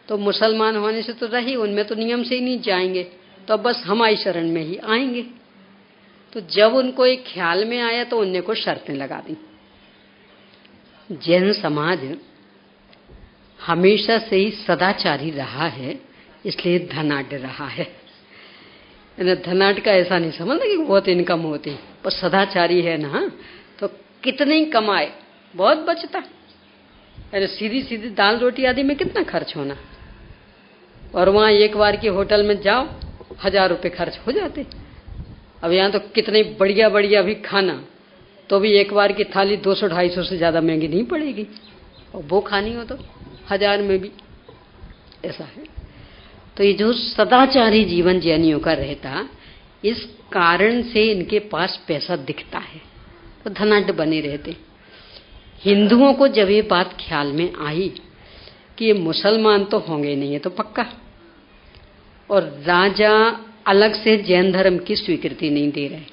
Speaker 1: तो मुसलमान होने से तो रही, उनमें तो नियम से ही नहीं जाएंगे, तो बस हमारी शरण में ही आएंगे। तो जब उनको एक ख्याल में आया तो उनने को शर्तें लगा दी। जैन समाज हमेशा से ही सदाचारी रहा है, इसलिए धनाढ़ रहा है। धनाढ़ का ऐसा नहीं समझना कि बहुत इनकम होती, पर सदाचारी है ना, तो कितने ही कमाए बहुत बचता। अरे सीधी सीधी दाल रोटी आदि में कितना खर्च होना, और वहां एक बार के होटल में जाओ 1,000 रुपये खर्च हो जाते। अब यहाँ तो कितने बढ़िया बढ़िया भी खाना, तो भी एक बार की थाली 200-250 से ज्यादा महंगी नहीं पड़ेगी, और वो खानी हो तो 1,000 में भी ऐसा है। तो ये जो सदाचारी जीवन जैनियों का रहता, इस कारण से इनके पास पैसा दिखता है, तो धनाढ़ बने रहते। हिंदुओं को जब ये बात ख्याल में आई कि ये मुसलमान तो होंगे नहीं, है तो पक्का, और राजा अलग से जैन धर्म की स्वीकृति नहीं दे रहे,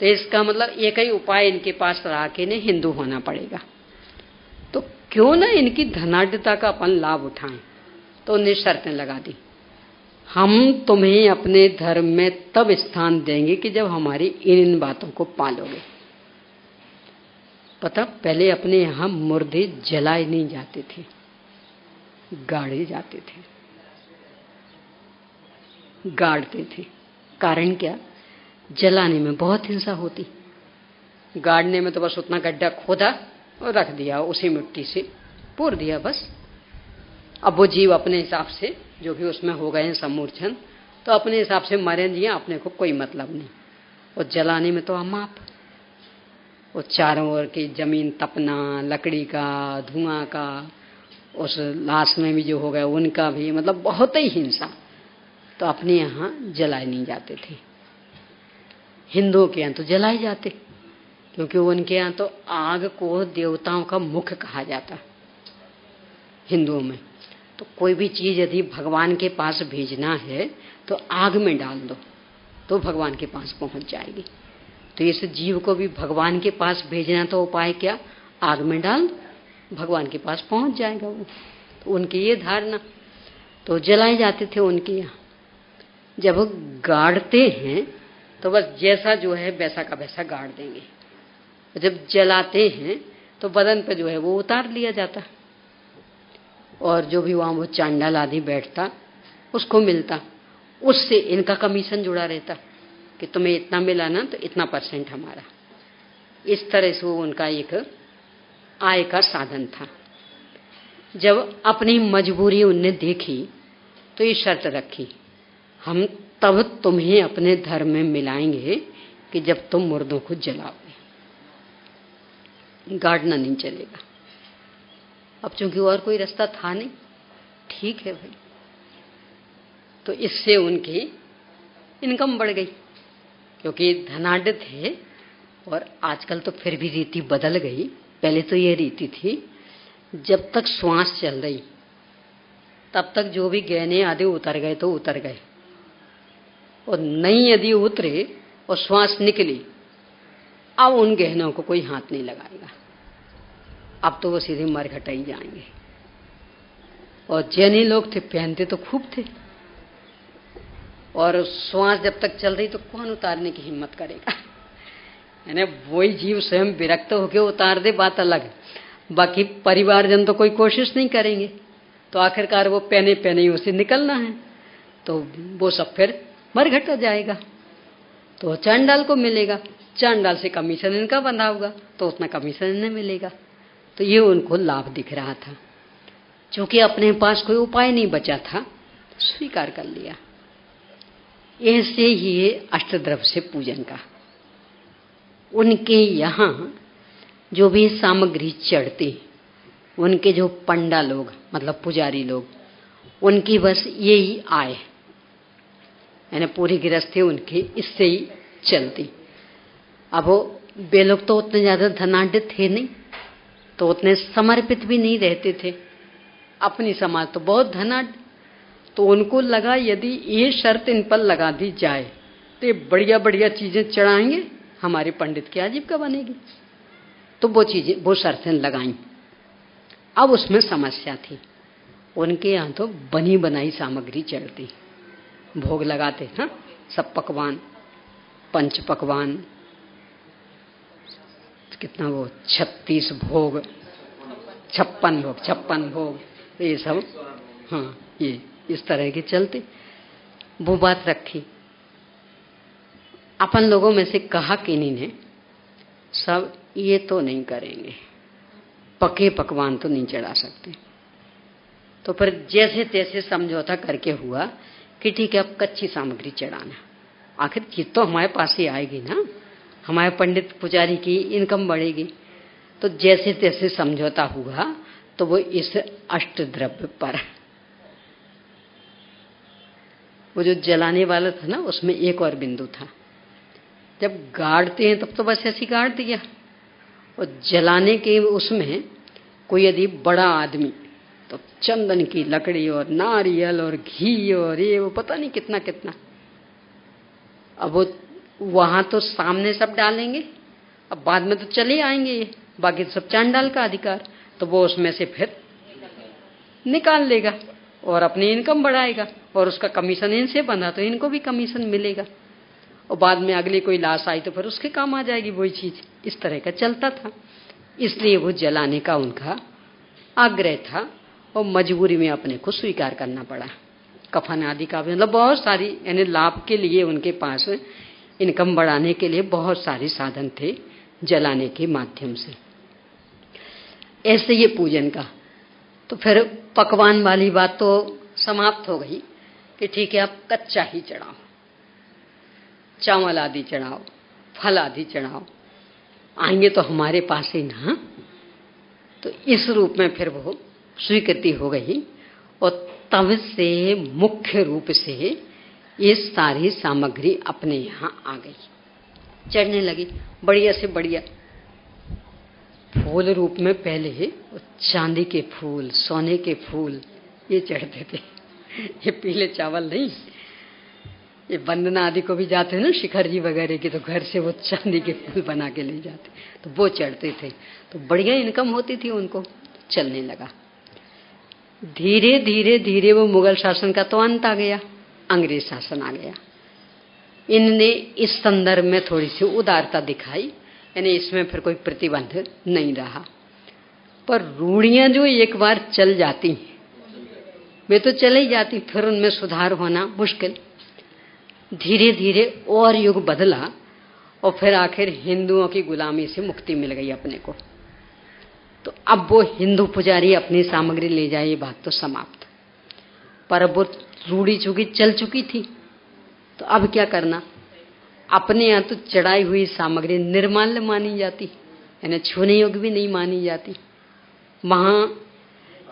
Speaker 1: तो इसका मतलब एक ही उपाय इनके पास रहा कि इन्हें हिंदू होना पड़ेगा। तो क्यों ना इनकी धनाढ़ता का अपन लाभ उठाएं। तो उन्हें शर्तें लगा दी, हम तुम्हें अपने धर्म में तब स्थान देंगे कि जब हमारी इन बातों को पालोगे। पता, पहले अपने यहाँ मुर्दे जलाए नहीं जाते थे, गाड़े जाते थे, गाड़ते थे। कारण क्या? जलाने में बहुत हिंसा होती, गाड़ने में तो बस उतना गड्ढा खोदा और रख दिया, उसी मिट्टी से पूर दिया बस। अब वो जीव अपने हिसाब से जो भी उसमें हो गए हैं सम्मूर्छन, तो अपने हिसाब से मरे जिए, अपने को कोई मतलब नहीं। और जलाने में तो अमाप, वो चारों ओर की जमीन तपना, लकड़ी का, धुआं का, उस लाश में भी जो हो गया उनका भी, मतलब बहुत ही हिंसा। तो अपने यहाँ जलाए नहीं जाते थे। हिंदुओं के यहाँ तो जलाए जाते, क्योंकि उनके यहाँ तो आग को देवताओं का मुख कहा जाता हिंदुओं में। तो कोई भी चीज यदि भगवान के पास भेजना है तो आग में डाल दो तो भगवान के पास पहुंच जाएगी। तो इस जीव को भी भगवान के पास भेजना, तो उपाय क्या? आग में डाल दो, भगवान के पास पहुंच जाएगा वो। तो उनकी ये धारणा, तो जलाए जाते थे उनके यहाँ। जब गाड़ते हैं तो बस जैसा जो है वैसा का वैसा गाड़ देंगे। जब जलाते हैं तो बदन पे जो है वो उतार लिया जाता, और जो भी वहां वो चांडाल आदि बैठता उसको मिलता, उससे इनका कमीशन जुड़ा रहता कि तुम्हें इतना मिला ना तो इतना % हमारा। इस तरह से वो उनका एक आय का साधन था। जब अपनी मजबूरी उनने देखी तो ये शर्त रखी, हम तब तुम्हें अपने धर्म में मिलाएंगे कि जब तुम मुर्दों को जलाओगे, गाड़ना नहीं चलेगा। अब चूंकि और कोई रास्ता था नहीं, ठीक है भाई। तो इससे उनकी इनकम बढ़ गई, क्योंकि धनाढ्य थे। और आजकल तो फिर भी रीति बदल गई। पहले तो ये रीति थी, जब तक श्वास चल रही तब तक जो भी गहने आदि उतर गए तो उतर गए, और नहीं यदि उतरे और श्वास निकली, अब उन गहनों को कोई हाथ नहीं लगाएगा। अब तो वो सीधे मरघट ही जाएंगे। और जैनी लोग थे, पहनते तो खूब थे, और श्वास जब तक चल रही तो कौन उतारने की हिम्मत करेगा? यानी वही जीव स्वयं विरक्त होकर उतार दे, बात अलग। बाकी परिवारजन तो कोई कोशिश नहीं करेंगे, तो आखिरकार वो पहने पहने ही उसे निकलना है, तो वो सब फिर मरघट जाएगा। तो चांडाल को मिलेगा, चांडाल से कमीशन इनका बंधा होगा तो उतना कमीशन इन्हें मिलेगा। तो ये उनको लाभ दिख रहा था। चूंकि अपने पास कोई उपाय नहीं बचा था, स्वीकार कर लिया। ऐसे ही अष्टद्रव्य से पूजन का उनके यहाँ जो भी सामग्री चढ़ती, उनके जो पंडा लोग मतलब पुजारी लोग, उनकी बस यही आय, यानी पूरी गृहस्थी उनकी इससे ही चलती। अब वे लोग तो उतने ज्यादा धनाढ्य थे नहीं, तो उतने समर्पित भी नहीं रहते थे। अपनी समाज तो बहुत धनाढ्य, तो उनको लगा यदि ये शर्त इन पर लगा दी जाए तो ये बढ़िया बढ़िया चीजें चढ़ाएंगे, हमारे पंडित की आजीविका बनेगी। तो वो चीजें, वो शर्तें लगाई। अब उसमें समस्या थी, उनके यहाँ तो बनी बनाई सामग्री चढ़ती, भोग लगाते हैं सब पकवान, पंच पकवान, कितना वो 36 भोग, 56 भोग, ये सब, हाँ ये इस तरह के चलते। वो बात रखी। अपन लोगों में से कहा किन्हीं ने, सब ये तो नहीं करेंगे, पके पकवान तो नहीं चढ़ा सकते। तो फिर जैसे तैसे समझौता करके हुआ कि ठीक है अब कच्ची सामग्री चढ़ाना, आखिर चीज तो हमारे पास ही आएगी ना, हमारे पंडित पुजारी की इनकम बढ़ेगी। तो जैसे तैसे समझौता हुआ, तो वो इस अष्टद्रव्य पर, वो जो जलाने वाला था ना, उसमें एक और बिंदु था। जब गाड़ते हैं तब तो बस ऐसी गाड़ दिया, और जलाने के उसमें कोई यदि बड़ा आदमी तो चंदन की लकड़ी और नारियल और घी और ये वो पता नहीं कितना कितना। अब वो वहां तो सामने सब डालेंगे, अब बाद में तो चले आएंगे ये, बाकी तो सब चांडाल का अधिकार। तो वो उसमें से फिर निकाल लेगा और अपनी इनकम बढ़ाएगा, और उसका कमीशन इनसे बंधा तो इनको भी कमीशन मिलेगा, और बाद में अगली कोई लाश आई तो फिर उसके काम आ जाएगी वही चीज। इस तरह का चलता था। इसलिए वो जलाने का उनका आग्रह था, और मजबूरी में अपने को स्वीकार करना पड़ा। कफन आदि का भी, मतलब बहुत सारी, यानी लाभ के लिए उनके पास इनकम बढ़ाने के लिए बहुत सारे साधन थे जलाने के माध्यम से। ऐसे ये पूजन का। तो फिर पकवान वाली बात तो समाप्त हो गई कि ठीक है आप कच्चा ही चढ़ाओ, चावल आदि चढ़ाओ, फल आदि चढ़ाओ, आएंगे तो हमारे पास ही ना। तो इस रूप में फिर वो स्वीकृति हो गई और तब से मुख्य रूप से ये सारी सामग्री अपने यहाँ आ गई, चढ़ने लगी बढ़िया से बढ़िया। फूल रूप में पहले चांदी के फूल, सोने के फूल ये चढ़ते थे, ये पीले चावल नहीं। ये वंदना आदि को भी जाते हैं ना शिखर जी वगैरह की, तो घर से वो चांदी के फूल बना के ले जाते, तो वो चढ़ते थे, तो बढ़िया इनकम होती थी उनको। चलने लगा धीरे धीरे धीरे। वो मुगल शासन का तो अंत आ गया, अंग्रेज शासन आ गया। इनने इस संदर्भ में थोड़ी सी उदारता दिखाई, यानी इसमें फिर कोई प्रतिबंध नहीं रहा। पर रूढ़ियां जो एक बार चल जाती वे तो चले ही जाती, फिर उनमें सुधार होना मुश्किल। धीरे धीरे और युग बदला और फिर आखिर हिंदुओं की गुलामी से मुक्ति मिल गई अपने को। तो अब वो हिंदू पुजारी अपनी सामग्री ले जाए, ये बात तो समाप्त। पर अब वो रूढ़ी चुकी चल चुकी थी, तो अब क्या करना। अपने यहाँ तो चढ़ाई हुई सामग्री निर्माल्य मानी जाती, यानी छूने योग्य भी नहीं मानी जाती। वहां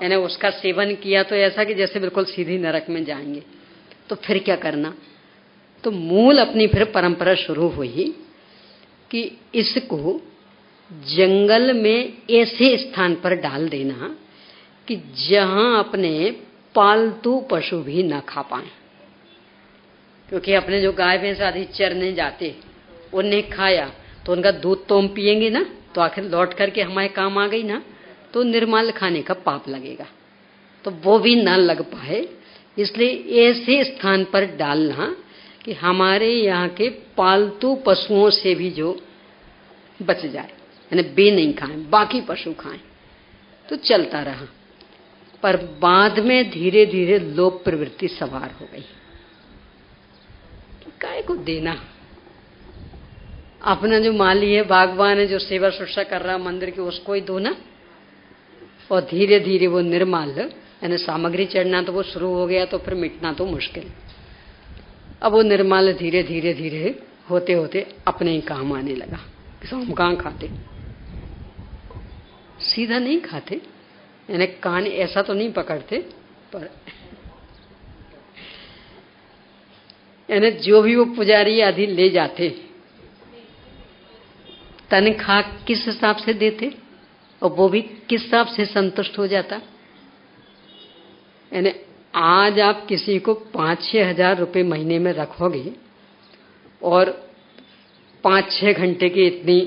Speaker 1: यानी उसका सेवन किया तो ऐसा कि जैसे बिल्कुल सीधी नरक में जाएंगे। तो फिर क्या करना। तो मूल अपनी फिर परंपरा शुरू हुई कि इसको जंगल में ऐसे स्थान पर डाल देना कि जहां अपने पालतू पशु भी ना खा पाए। क्योंकि अपने जो गाय भैंस आदि चरने जाते उन्हें खाया तो उनका दूध तो हम पिएंगे ना, तो आखिर लौट करके हमारे काम आ गई ना, तो निर्माल्य खाने का पाप लगेगा, तो वो भी ना लग पाए। इसलिए ऐसे स्थान पर डालना कि हमारे यहाँ के पालतू पशुओं से भी जो बच जाए, यानी बे नहीं खाएं, बाकी पशु खाएं। तो चलता रहा, पर बाद में धीरे धीरे लोभ प्रवृत्ति सवार हो गई। काय को देना, अपना जो माली है, बागवान है, जो सेवा शुश्रूषा कर रहा मंदिर की, उसको ही दो ना। और धीरे धीरे वो निर्माल्य यानी सामग्री चढ़ना तो वो शुरू हो गया, तो फिर मिटना तो मुश्किल। अब वो निर्माल्य धीरे धीरे धीरे होते होते अपने ही काम आने लगा। हम कहाँ खाते, सीधा नहीं खाते, यानी कान ऐसा तो नहीं पकड़ते, पर यानी जो भी वो पुजारी आदि ले जाते तनख्वाह किस हिसाब से देते और वो भी किस हिसाब से संतुष्ट हो जाता। यानी आज आप किसी को 5-6 हजार रुपये महीने में रखोगे और 5-6 घंटे की इतनी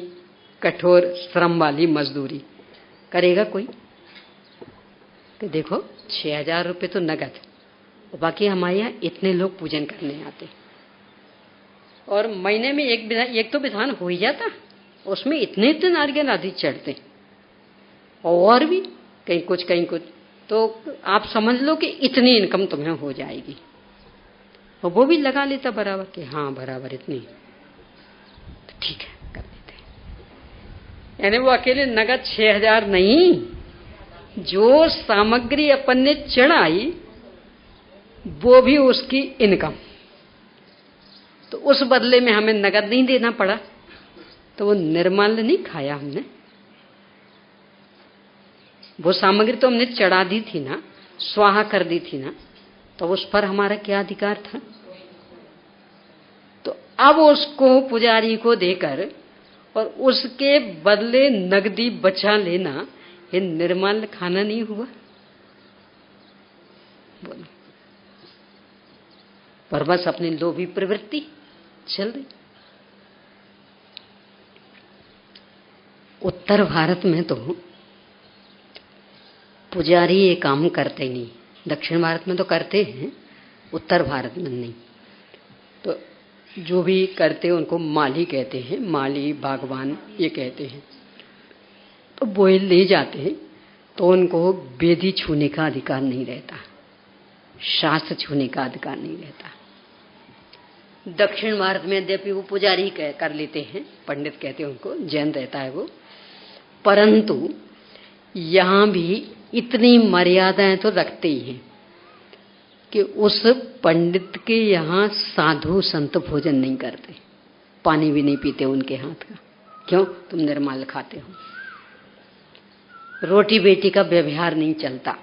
Speaker 1: कठोर श्रम वाली मजदूरी करेगा कोई। तो देखो 6,000 रुपये तो नगद, और बाकी हमारे यहाँ इतने लोग पूजन करने आते, और महीने में एक तो विधान हो ही जाता, उसमें इतने इतने नारियल आदि चढ़ते, और भी कहीं कुछ। तो आप समझ लो कि इतनी इनकम तुम्हें हो जाएगी, और वो भी लगा लेता बराबर कि हाँ बराबर इतनी, तो ठीक है कर देते। यानी वो अकेले नगद 6,000 नहीं, जो सामग्री अपन ने चढ़ाई वो भी उसकी इनकम, तो उस बदले में हमें नगद नहीं देना पड़ा, तो वो निर्माल्य नहीं खाया हमने। वो सामग्री तो हमने चढ़ा दी थी ना, स्वाहा कर दी थी ना, तो उस पर हमारा क्या अधिकार था। तो अब उसको पुजारी को देकर और उसके बदले नगदी बचा लेना, ये निर्माल्य खाना नहीं हुआ। बोलो, पर बस अपनी लोभी प्रवृत्ति चल रही। उत्तर भारत में तो पुजारी ये काम करते नहीं, दक्षिण भारत में तो करते हैं, उत्तर भारत में नहीं। तो जो भी करते हैं उनको माली कहते हैं, माली बागवान ये कहते हैं। तो वो ले जाते हैं तो उनको वेदी छूने का अधिकार नहीं रहता, शास्त्र छूने का अधिकार नहीं रहता। दक्षिण भारत में यद्यपि वो पुजारी कर लेते हैं, पंडित कहते हैं उनको, जैन रहता है वो, परंतु यहाँ भी इतनी मर्यादाएं तो रखते ही हैं। कि उस पंडित के यहाँ साधु संत भोजन नहीं करते, पानी भी नहीं पीते उनके हाथ का। क्यों? तुम निर्माल्य खाते हो। रोटी बेटी का व्यवहार नहीं चलता,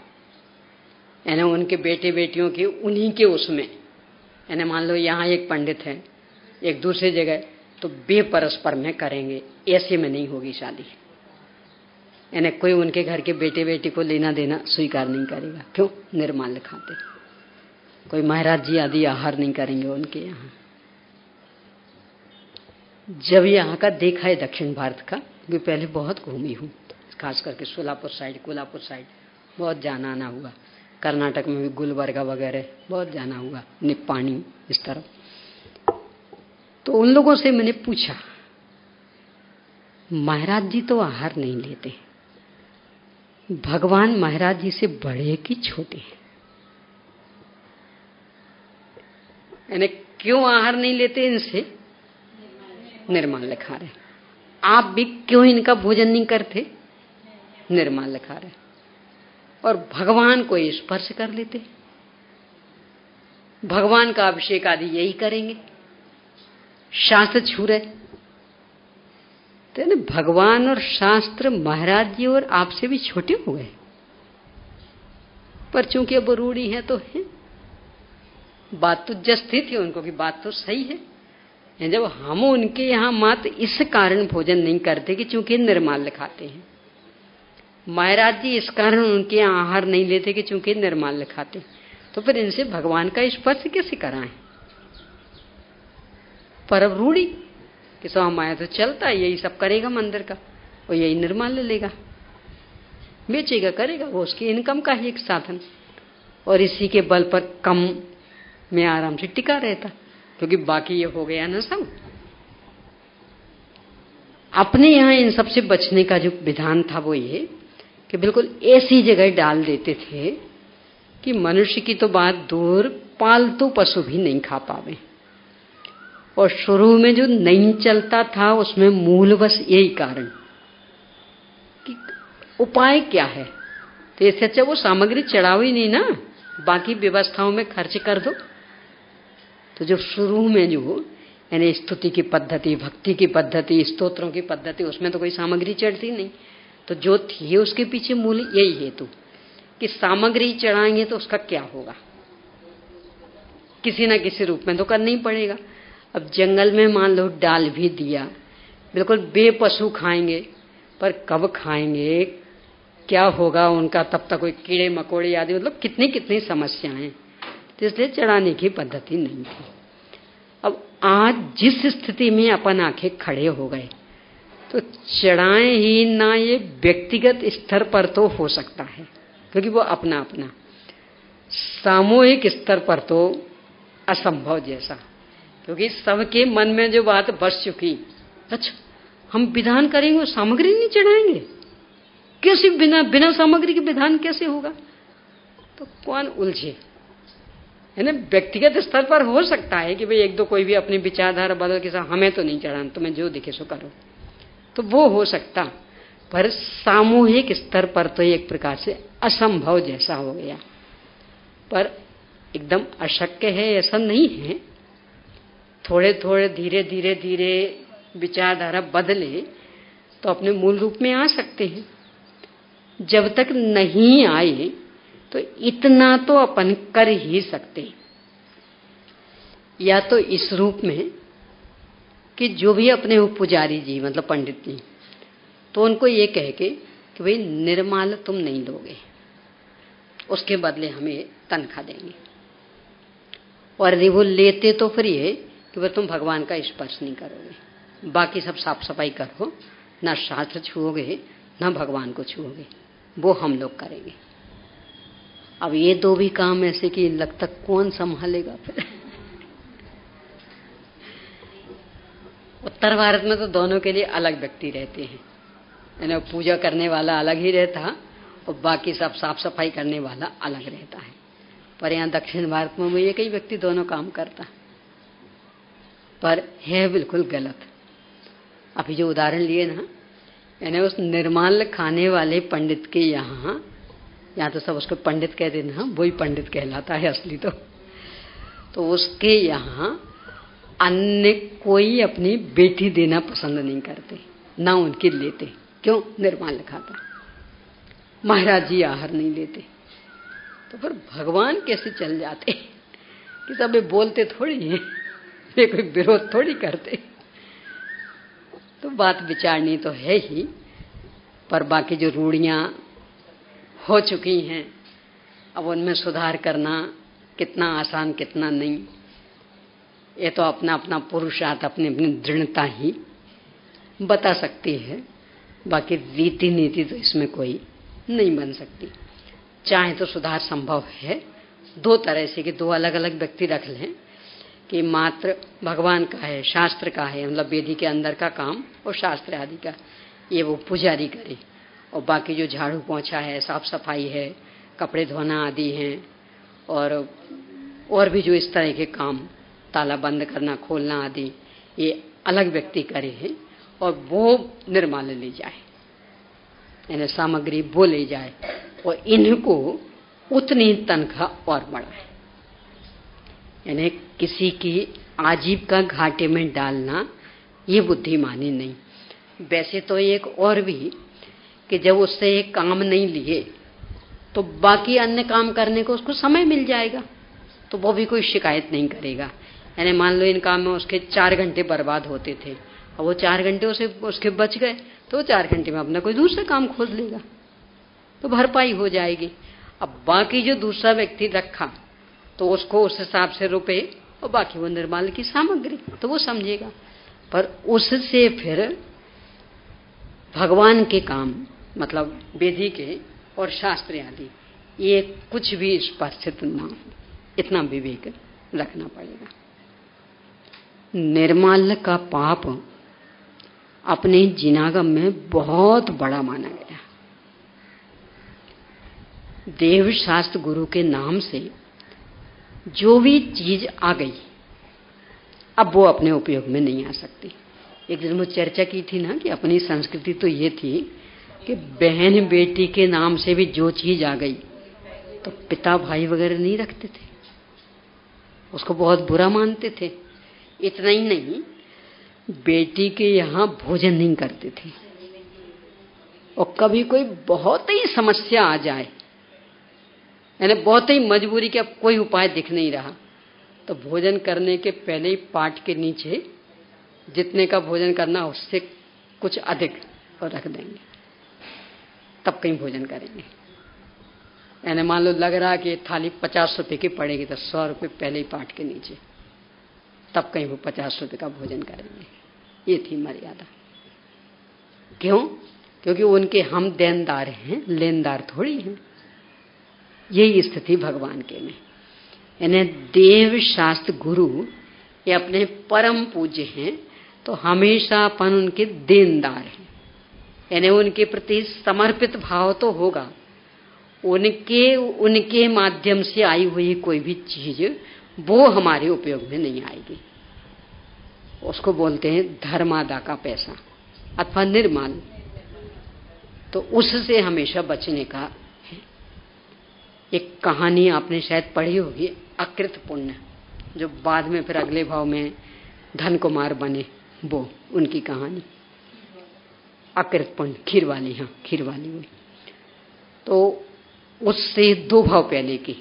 Speaker 1: यानी उनके बेटे बेटियों की उन्हीं के उसमें, यानी मान लो यहाँ एक पंडित है एक दूसरी जगह, तो बेपरस्पर में करेंगे, ऐसे में नहीं होगी शादी। यानी कोई उनके घर के बेटे बेटी को लेना देना स्वीकार नहीं करेगा। क्यों? निर्माल्य खाते। कोई महाराज जी आदि आहार नहीं करेंगे उनके यहाँ। जब यहाँ का देखा है दक्षिण भारत का, मैं पहले बहुत घूमी हूँ, खास करके सोलापुर साइड, कोल्हापुर साइड बहुत जाना आना हुआ, कर्नाटक में भी गुलबर्गा वगैरह बहुत जाना हुआ, निप्पाणी इस तरफ। तो उन लोगों से मैंने पूछा, महाराज जी तो आहार नहीं लेते, भगवान महाराज जी से बड़े कि छोटे हैं? यानी क्यों आहार नहीं लेते इनसे? निर्माल्य खा रहे। आप भी क्यों इनका भोजन नहीं करते? निर्माल्य खा रहे। और भगवान को स्पर्श कर लेते, भगवान का अभिषेक आदि यही करेंगे, शास्त्र छू रहे। तो भगवान और शास्त्र महाराज जी और आपसे भी छोटे हो गए, पर चूंकि अब रूढ़ी है तो है। बात तो जस्ती थी उनको की बात तो सही है। जब हम उनके यहाँ मात्र इस कारण भोजन नहीं करते कि चूंकि निर्माल्य खाते हैं, महाराज जी इस कारण उनके यहाँ आहार नहीं लेते कि चूंकि निर्माल्य खाते, तो फिर इनसे भगवान का स्पर्श कैसे कराएं? पर अब रूढ़ी कि सो माया तो चलता है, यही सब करेगा मंदिर का, और यही निर्माल्य लेगा, बेचेगा, करेगा, वो उसकी इनकम का ही एक साधन, और इसी के बल पर कम में आराम से टिका रहता, क्योंकि बाकी ये हो गया ना सब। अपने यहाँ इन सब से बचने का जो विधान था वो ये कि बिल्कुल ऐसी जगह डाल देते थे कि मनुष्य की तो बात दूर, पालतू पशु भी नहीं खा पावे। और शुरू में जो नहीं चलता था उसमें मूल बस यही कारण कि उपाय क्या है, तो इससे अच्छा वो सामग्री चढ़ाओ ही नहीं ना, बाकी व्यवस्थाओं में खर्च कर दो। तो जो शुरू में जो यानी स्तुति की पद्धति, भक्ति की पद्धति, स्तोत्रों की पद्धति, उसमें तो कोई सामग्री चढ़ती नहीं, तो जो थी उसके पीछे मूल यही हेतु कि सामग्री चढ़ाएंगे तो उसका क्या होगा, किसी न किसी रूप में तो करना ही पड़ेगा। अब जंगल में मान लो डाल भी दिया, बिल्कुल बेपशु खाएंगे, पर कब खाएंगे, क्या होगा उनका, तब तक कोई कीड़े मकोड़े आदि, मतलब कितनी कितनी समस्याएं, तो इसलिए चढ़ाने की पद्धति नहीं थी। अब आज जिस स्थिति में अपन आंखें खड़े हो गए, तो चढ़ाएं ही ना, ये व्यक्तिगत स्तर पर तो हो सकता है क्योंकि वो अपना अपना, सामूहिक स्तर पर तो असंभव जैसा, क्योंकि सबके मन में जो बात बस चुकी, अच्छा हम विधान करेंगे, सामग्री नहीं चढ़ाएंगे, कैसे बिना सामग्री के विधान कैसे होगा? तो कौन उलझे? है ना, व्यक्तिगत स्तर पर हो सकता है कि भाई एक दो कोई भी अपनी विचारधारा बदल के साथ, हमें तो नहीं चढ़ाना, तुम्हें जो दिखे सो करो, तो वो हो सकता, पर सामूहिक स्तर पर तो एक प्रकार से असंभव जैसा हो गया। पर एकदम अशक्य है ऐसा नहीं है, थोड़े थोड़े धीरे धीरे धीरे विचारधारा बदले तो अपने मूल रूप में आ सकते हैं। जब तक नहीं आए तो इतना तो अपन कर ही सकते, या तो इस रूप में कि जो भी अपने पुजारी जी मतलब पंडित जी, तो उनको ये कह के कि भाई निर्माल्य तुम नहीं लोगे, उसके बदले हमें तनख्वाह देंगे, और यदि वो लेते तो फिर ये कि भाई तुम भगवान का स्पर्श नहीं करोगे, बाकी सब साफ सफाई करो, ना शास्त्र छुओगे ना भगवान को छुओगे, वो हम लोग करेंगे। अब ये दो भी काम ऐसे कि लगता कौन संभालेगा फिर? उत्तर भारत में तो दोनों के लिए अलग व्यक्ति रहते हैं, यानी पूजा करने वाला अलग ही रहता और बाकी सब साफ सफाई करने वाला अलग रहता है। पर यहाँ दक्षिण भारत में ये कई व्यक्ति दोनों काम करता, पर है बिल्कुल गलत। अभी जो उदाहरण लिए ना, यानी उस निर्माल्य खाने वाले पंडित के यहाँ यहाँ तो सब उसको पंडित कह देना, हाँ वही पंडित कहलाता है असली तो उसके यहाँ अन्य कोई अपनी बेटी देना पसंद नहीं करते, ना उनकी लेते। क्यों? निर्माण लिखा था। महाराज जी आहार नहीं लेते, तो फिर भगवान कैसे चल जाते कि सब बोलते थोड़ी हैं, ये कोई विरोध थोड़ी करते। तो बात विचारनी तो है ही, पर बाकी जो रूढ़ियां हो चुकी हैं अब उनमें सुधार करना कितना आसान कितना नहीं, ये तो अपना अपना पुरुषार्थ अपनी अपनी दृढ़ता ही बता सकती है। बाकी रीति नीति तो इसमें कोई नहीं बन सकती। चाहे तो सुधार संभव है दो तरह से कि दो अलग अलग व्यक्ति रख लें कि मात्र भगवान का है, शास्त्र का है, मतलब वेदी के अंदर का काम और शास्त्र आदि का ये वो पुजारी करे, और बाकी जो झाड़ू पोंछा है, साफ सफाई है, कपड़े धोना आदि हैं, और भी जो इस तरह के काम, ताला बंद करना खोलना आदि, ये अलग व्यक्ति करे हैं और वो निर्माल्य ले जाए, यानी सामग्री वो ले जाए और इनको उतनी तनख्वाह और बढ़ाए। यानी किसी की आजीविका घाटे में डालना ये बुद्धिमानी नहीं। वैसे तो एक और भी कि जब उससे एक काम नहीं लिए तो बाकी अन्य काम करने को उसको समय मिल जाएगा, तो वो भी कोई शिकायत नहीं करेगा। यानी मान लो इन काम में उसके 4 घंटे बर्बाद होते थे और वो 4 घंटे उसके बच गए, तो 4 घंटे में अपना कोई दूसरा काम खोज लेगा, तो भरपाई हो जाएगी। अब बाकी जो दूसरा व्यक्ति रखा तो उसको उस हिसाब से रुपए और बाकी वो निर्माल्य की सामग्री, तो वो समझेगा। पर उससे फिर भगवान के काम, मतलब वेदी के और शास्त्र आदि, ये कुछ भी स्पर्शित ना हो, इतना विवेक रखना पड़ेगा। निर्माल्य का पाप अपने जिनागम में बहुत बड़ा माना गया। देव शास्त्र गुरु के नाम से जो भी चीज आ गई अब वो अपने उपयोग में नहीं आ सकती। एक दिन वो चर्चा की थी ना कि अपनी संस्कृति तो ये थी कि बहन बेटी के नाम से भी जो चीज आ गई तो पिता भाई वगैरह नहीं रखते थे, उसको बहुत बुरा मानते थे। इतना ही नहीं, बेटी के यहाँ भोजन नहीं करते थे, और कभी कोई बहुत ही समस्या आ जाए, यानी बहुत ही मजबूरी के अब कोई उपाय दिख नहीं रहा, तो भोजन करने के पहले ही पाट के नीचे जितने का भोजन करना उससे कुछ अधिक और रख देंगे, तब कहीं भोजन करेंगे। यानी मान लो लग रहा कि थाली 50 रुपए की पड़ेगी तो 100 रुपए पहले ही पाट के नीचे, तब कहीं वो 50 रुपए का भोजन करेंगे। ये थी मर्यादा। क्यों? क्योंकि उनके हम देनदार हैं, लेनदार थोड़ी हैं। यही स्थिति भगवान के में। यानी देव शास्त्र गुरु ये अपने परम पूज्य हैं, तो हमेशा अपन उनके देनदार हैं। यानी उनके प्रति समर्पित भाव तो होगा, उनके माध्यम से आई हुई कोई भी चीज वो हमारे उपयोग में नहीं आएगी। उसको बोलते हैं धर्मादा का पैसा अथवा निर्माल, तो उससे हमेशा बचने का है। एक कहानी आपने शायद पढ़ी होगी, अकृत पुण्य, जो बाद में फिर अगले भाव में धन कुमार बने, वो उनकी कहानी अकृत पुण्य, खीर वाली, हाँ खीर वाली हुई। तो उससे 2 भाव पहले की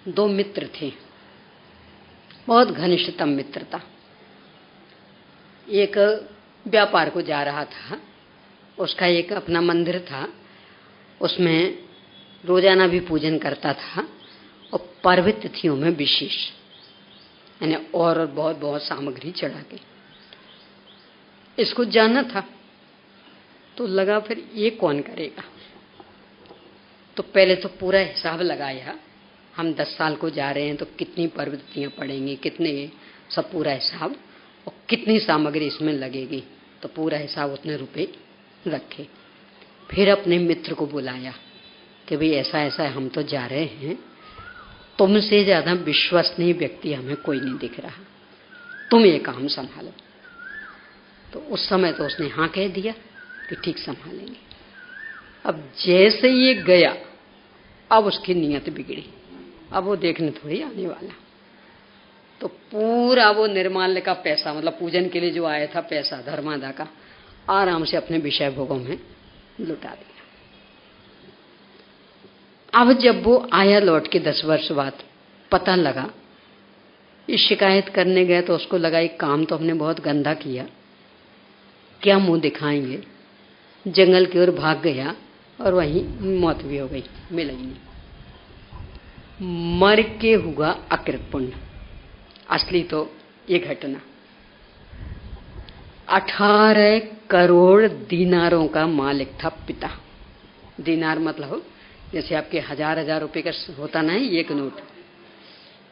Speaker 1: 2 मित्र थे, बहुत घनिष्ठतम मित्रता। एक व्यापार को जा रहा था, उसका एक अपना मंदिर था, उसमें रोजाना भी पूजन करता था और पर्व तिथियों में विशेष, यानी और बहुत बहुत सामग्री चढ़ा के। इसको जानना था तो लगा फिर ये कौन करेगा, तो पहले तो पूरा हिसाब लगाया, हम 10 साल को जा रहे हैं तो कितनी पर्व तिथियां पड़ेंगी, कितने, सब पूरा हिसाब, और कितनी सामग्री इसमें लगेगी, तो पूरा हिसाब उतने रुपए रखे। फिर अपने मित्र को बुलाया कि भाई ऐसा ऐसा है, हम तो जा रहे हैं, तुमसे ज्यादा विश्वसनीय व्यक्ति हमें कोई नहीं दिख रहा, तुम ये काम संभालो। तो उस समय तो उसने हाँ कह दिया कि ठीक संभालेंगे। अब जैसे ये गया, अब उसकी नीयत बिगड़ी, अब वो देखने थोड़ी आने वाला। तो पूरा वो निर्माल्य का पैसा, मतलब पूजन के लिए जो आया था पैसा धर्मादा का, आराम से अपने विषय भोगों में लुटा दिया। अब जब वो आया लौट के 10 वर्ष बाद, पता लगा, इस शिकायत करने गए तो उसको लगा एक काम तो हमने बहुत गंदा किया, क्या मुंह दिखाएंगे। जंगल की ओर भाग गया और वहीं मौत भी हो गई, मिला ही नहीं। मर के हुआ अकृत पुण्य। असली तो ये घटना 18 करोड़ दीनारों का मालिक था पिता। दीनार मतलब जैसे आपके 1000 रुपए का होता ना है एक नोट,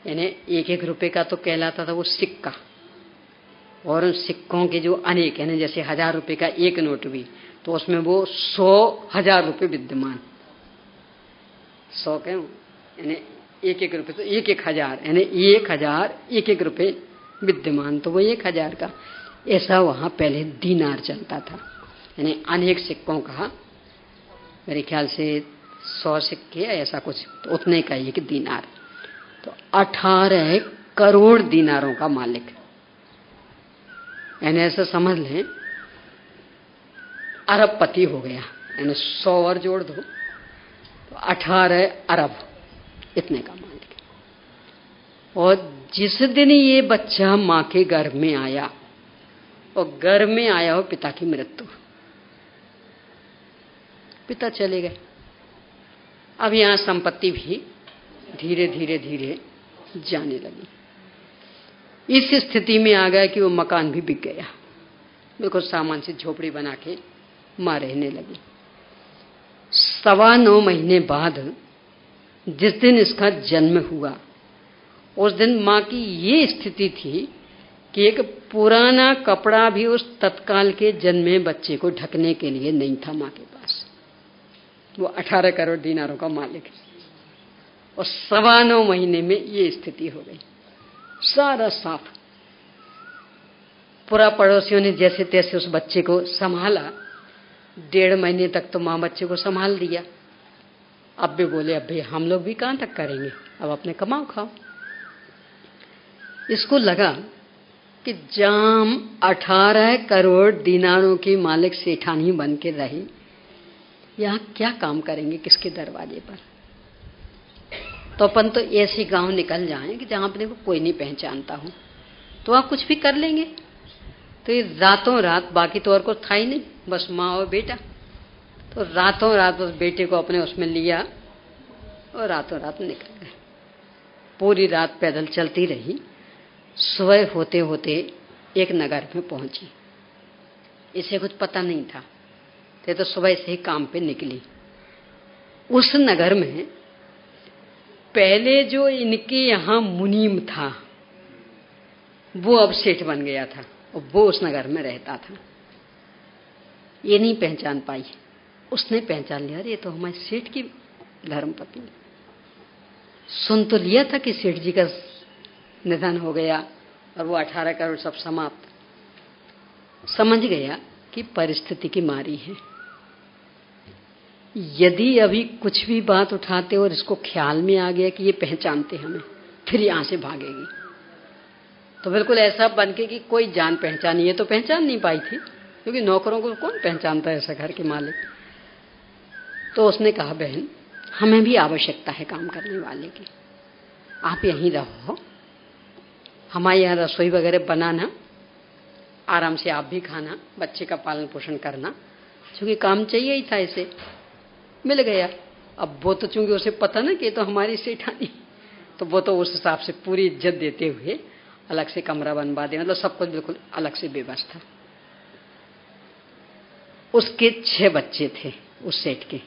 Speaker 1: यानी 1 रुपए का तो कहलाता था वो सिक्का, और उन सिक्कों के जो अनेक, यानी जैसे 1000 रुपए का एक नोट भी, तो उसमें वो 100,000 रुपए विद्यमान। 100 के यानी 1 रुपए, तो 1,000 यानी 1000 1 रुपए विद्यमान, तो वो 1000 का। ऐसा वहां पहले दीनार चलता था, यानी अनेक सिक्कों का, मेरे ख्याल से 100 सिक्के ऐसा कुछ, तो उतने का एक दीनार। तो 18 करोड़ दीनारों का मालिक, यानी ऐसा समझ लें अरबपति हो गया, यानी 100 और जोड़ दो तो 18 अरब, इतने का मालिक। और जिस दिन ये बच्चा मां के गर्भ में आया, और गर्भ में आया हो पिता की मृत्यु, पिता चले गए। अब यहां संपत्ति भी धीरे धीरे धीरे जाने लगी। इस स्थिति में आ गया कि वो मकान भी बिक गया, बिल्कुल सामान से झोपड़ी बना के मां रहने लगी। 9.25 महीने बाद जिस दिन इसका जन्म हुआ, उस दिन मां की ये स्थिति थी कि एक पुराना कपड़ा भी उस तत्काल के जन्मे बच्चे को ढकने के लिए नहीं था मां के पास। वो 18 करोड़ दीनारों का मालिक है, और 9.25 महीने में ये स्थिति हो गई। सारा साफ। पूरा पड़ोसियों ने जैसे तैसे उस बच्चे को संभाला। 1.5 महीने तक तो मां बच्चे को संभाल दिया। अब भी बोले, अब भी हम लोग भी कहां तक करेंगे, अब अपने कमाओ खाओ। इसको लगा कि जाम 18 करोड़ दीनारों की मालिक सेठानी बन के रही, यहां क्या काम करेंगे किसके दरवाजे पर। तो अपन तो ऐसे गांव निकल जाएं कि जहां अपने को कोई नहीं पहचानता हो, तो आप कुछ भी कर लेंगे। तो ये रातों रात, बाकी तो और कुछ था ही नहीं, बस माँ और बेटा। तो रातों रात उस बेटे को अपने उसमें लिया और रातों रात निकल गए। पूरी रात पैदल चलती रही। सुबह होते होते एक नगर में पहुंची। इसे कुछ पता नहीं था, तो सुबह से ही काम पे निकली। उस नगर में पहले जो इनके यहाँ मुनीम था, वो अब सेठ बन गया था, और वो उस नगर में रहता था। ये नहीं पहचान पाई। उसने पहचान लिया, ये तो हमारे सेठ की धर्मपत्नी। सुन तो लिया था कि सेठ जी का निधन हो गया और वो 18 करोड़ सब समाप्त। समझ गया कि परिस्थिति की मारी है। यदि अभी कुछ भी बात उठाते और इसको ख्याल में आ गया कि ये पहचानते हमें, फिर यहां से भागेगी, तो बिल्कुल ऐसा बन के कि कोई जान पहचानी है तो पहचान नहीं पाई थी, क्योंकि नौकरों को कौन पहचानता है ऐसा घर के मालिक। तो उसने कहा, बहन हमें भी आवश्यकता है काम करने वाले की, आप यहीं रहो, हमारे यहाँ रसोई वगैरह बनाना, आराम से आप भी खाना, बच्चे का पालन पोषण करना, क्योंकि काम चाहिए ही था इसे। मिल गया। अब वो तो चूंकि उसे पता ना कि तो हमारी सेठानी, तो वो तो उस हिसाब से पूरी इज्जत देते हुए अलग से कमरा बनवा दे, मतलब सब कुछ बिल्कुल अलग से व्यवस्था। उसके 6 बच्चे थे उस सेठ के।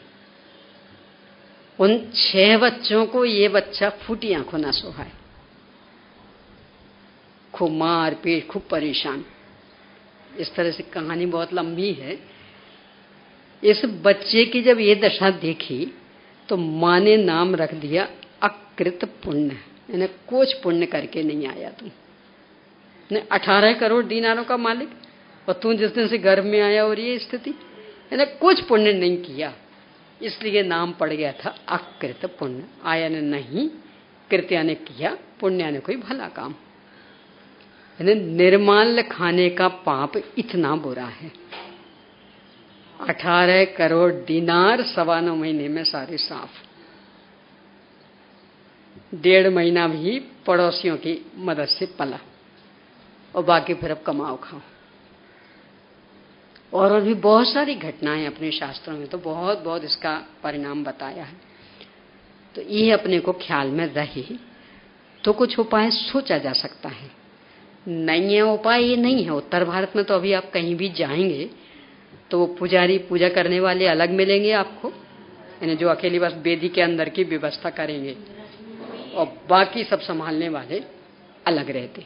Speaker 1: उन 6 बच्चों को ये बच्चा फूटी आंखों ना सोहाए, खूब मार पीट, खूब परेशान। इस तरह से कहानी बहुत लंबी है। इस बच्चे की जब ये दशा देखी तो मां ने नाम रख दिया अकृत पुण्य, यानी कुछ पुण्य करके नहीं आया तू। 18 करोड़ दीनारों का मालिक, और तू जिस दिन से गर्भ में आया और ये स्थिति, यानी कुछ पुण्य नहीं किया। इसलिए नाम पड़ गया था अकृत पुण्य। आया ने नहीं, कृत्या ने किया, पुण्य ने कोई भला काम। निर्माल्य खाने का पाप इतना बुरा है। 18 करोड़ दिनार 9.25 महीने में सारे साफ। 1.5 महीना भी पड़ोसियों की मदद से पला, और बाकी फिर अब कमाओ खाओ। और भी बहुत सारी घटनाएं अपने शास्त्रों में तो बहुत बहुत इसका परिणाम बताया है। तो ये अपने को ख्याल में रहे तो कुछ उपाय सोचा जा सकता है। नहीं है उपाय ये नहीं है। उत्तर भारत में तो अभी आप कहीं भी जाएंगे तो वो पुजारी पूजा करने वाले अलग मिलेंगे आपको, यानी जो अकेली बस वेदी के अंदर की व्यवस्था करेंगे, और बाकी सब संभालने वाले अलग रहते।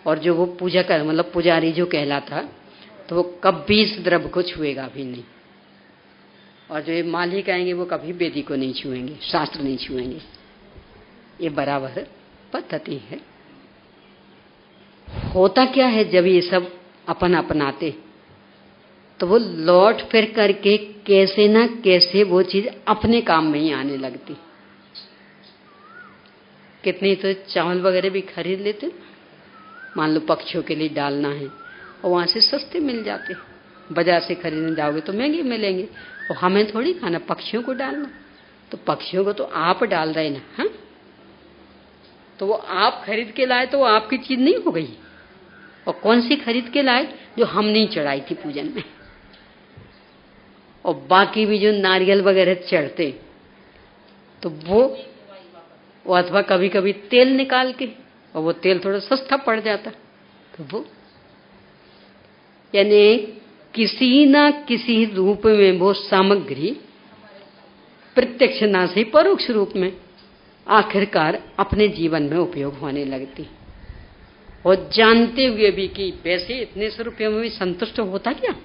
Speaker 1: और जो वो पूजा कर मतलब पुजारी जो कहलाता, तो वो कभी इस द्रव्य को छुएगा भी नहीं। और जो ये मालिक आएंगे वो कभी वेदी को नहीं छुएंगे, शास्त्र नहीं छुएंगे। ये बराबर पद्धति है। होता क्या है जब ये सब अपन अपनाते, तो वो लौट फिर करके कैसे ना कैसे वो चीज अपने काम में ही आने लगती। कितनी तो चावल वगैरह भी खरीद लेते, मान लो पक्षियों के लिए डालना है, और वहां से सस्ते मिल जाते। बाजार से खरीदने जाओगे तो महंगे मिलेंगे, और हमें थोड़ी खाना, पक्षियों को डालना। तो पक्षियों को तो आप डाल रहे ना, हाँ? तो वो आप खरीद के लाए तो वो आपकी चीज नहीं हो गई। और कौन सी खरीद के लाए? जो हम नहीं चढ़ाई थी पूजन में। और बाकी भी जो नारियल वगैरह चढ़ते, तो वो अथवा कभी कभी तेल निकाल के, और वो तेल थोड़ा सस्ता पड़ जाता, तो वो यानी किसी ना किसी रूप में वो सामग्री प्रत्यक्ष ना से परोक्ष रूप में आखिरकार अपने जीवन में उपयोग होने लगती। और जानते हुए भी कि वैसे इतने सौ रुपये में भी संतुष्ट होता क्या?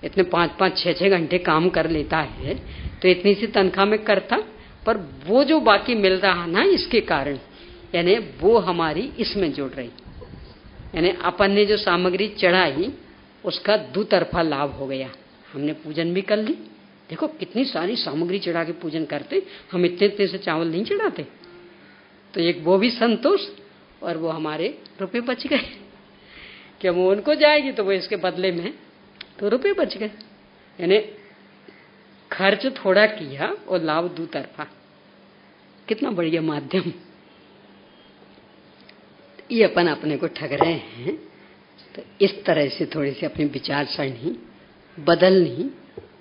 Speaker 1: इतने 5-5, 6-6 घंटे काम कर लेता है तो इतनी सी तनख्वाह में करता, पर वो जो बाकी मिल रहा ना इसके कारण, यानी वो हमारी इसमें जुड़ रही, यानी अपन ने जो सामग्री चढ़ाई उसका दुतरफा लाभ हो गया। हमने पूजन भी कर ली, देखो कितनी सारी सामग्री चढ़ा के पूजन करते, हम इतने इतने से चावल नहीं चढ़ाते। तो एक वो भी संतोष, और वो हमारे रुपए बच गए कि वो उनको जाएगी तो वो इसके बदले में तो रुपए बच गए। यानी खर्च थोड़ा किया और लाभ दुतरफा। कितना बढ़िया माध्यम। ये अपन अपने को ठग रहे हैं। तो इस तरह से थोड़ी सी अपनी विचार सरणी बदलनी,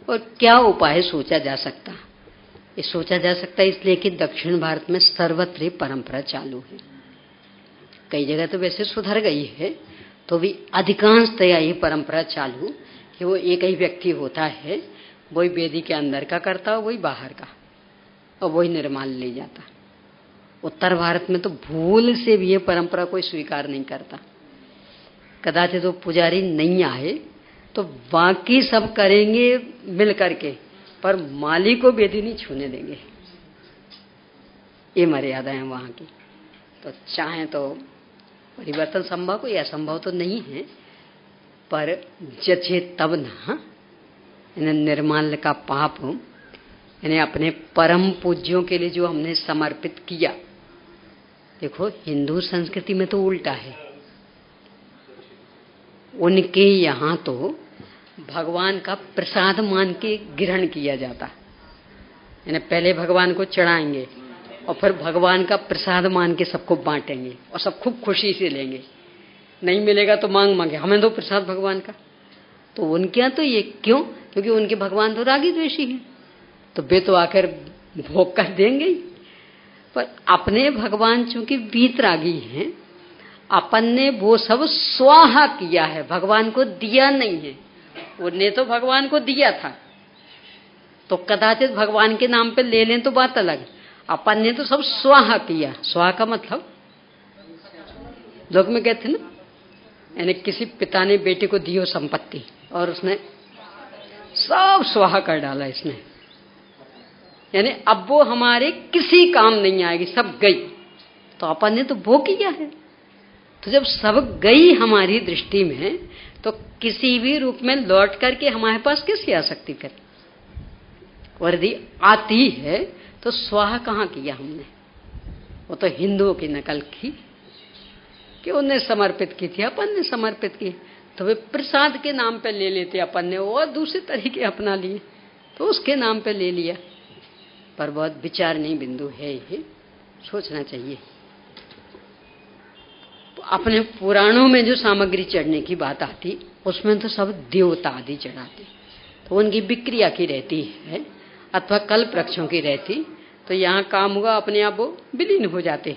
Speaker 1: और क्या उपाय सोचा जा सकता? ये सोचा जा सकता है इसलिए कि दक्षिण भारत में सर्वत्र परंपरा चालू है। कई जगह तो वैसे सुधर गई है, तो भी अधिकांशतया ये परंपरा चालू कि वो एक ही व्यक्ति होता है, वही वेदी के अंदर का करता, वही बाहर का, और वही निर्माल ले जाता। उत्तर भारत में तो भूल से भी ये परंपरा कोई स्वीकार नहीं करता। कदाचित तो पुजारी नहीं आए तो बाकी सब करेंगे मिल करके, पर माली को वेदी नहीं छूने देंगे। ये मर्यादा है वहां की। तो चाहे तो परिवर्तन संभव हो, या संभव तो नहीं है, पर जचे तब ना। निर्माल्य का पाप यानी अपने परम पूज्यों के लिए जो हमने समर्पित किया। देखो हिंदू संस्कृति में तो उल्टा है, उनके यहाँ तो भगवान का प्रसाद मान के ग्रहण किया जाता। यानी पहले भगवान को चढ़ाएंगे और फिर भगवान का प्रसाद मान के सबको बांटेंगे, और सब खूब खुशी से लेंगे। नहीं मिलेगा तो मांग मांगे, हमें दो प्रसाद भगवान का। तो उनके यहाँ तो ये क्यों? क्योंकि उनके भगवान तो रागी द्वेषी हैं, तो वे तो आकर भोग कर देंगे ही। पर अपने भगवान चूंकि वीतरागी हैं, अपन ने वो सब स्वाहा किया है, भगवान को दिया नहीं है। उन्हें तो भगवान को दिया था, तो कदाचित भगवान के नाम पे ले लें तो बात अलग। अपन ने तो सब स्वाहा किया। स्वाहा का मतलब लोग में कहते ना, यानी किसी पिता ने बेटे को दी हो संपत्ति और उसने सब स्वाहा कर डाला इसने, यानी अब वो हमारे किसी काम नहीं आएगी, सब गई। तो अपन ने तो वो किया है। तो जब सब गई हमारी दृष्टि में, तो किसी भी रूप में लौट करके हमारे पास कैसे आ सकती? फिर और यदि आती है तो स्वाहा कहाँ किया हमने? वो तो हिंदुओं की नकल की कि उन्हें समर्पित की थी, अपन ने समर्पित की, तो वे प्रसाद के नाम पे ले लेते अपन ने, और दूसरे तरीके अपना लिए तो उसके नाम पे ले लिया। पर बहुत विचारणीय बिंदु है, ये सोचना चाहिए। अपने पुराणों में जो सामग्री चढ़ने की बात आती उसमें तो सब देवता आदि चढ़ाते, तो उनकी विक्रिया की रहती है अथवा कल्प वृक्षों की रहती, तो यहाँ काम हुआ अपने आप वो विलीन हो जाते,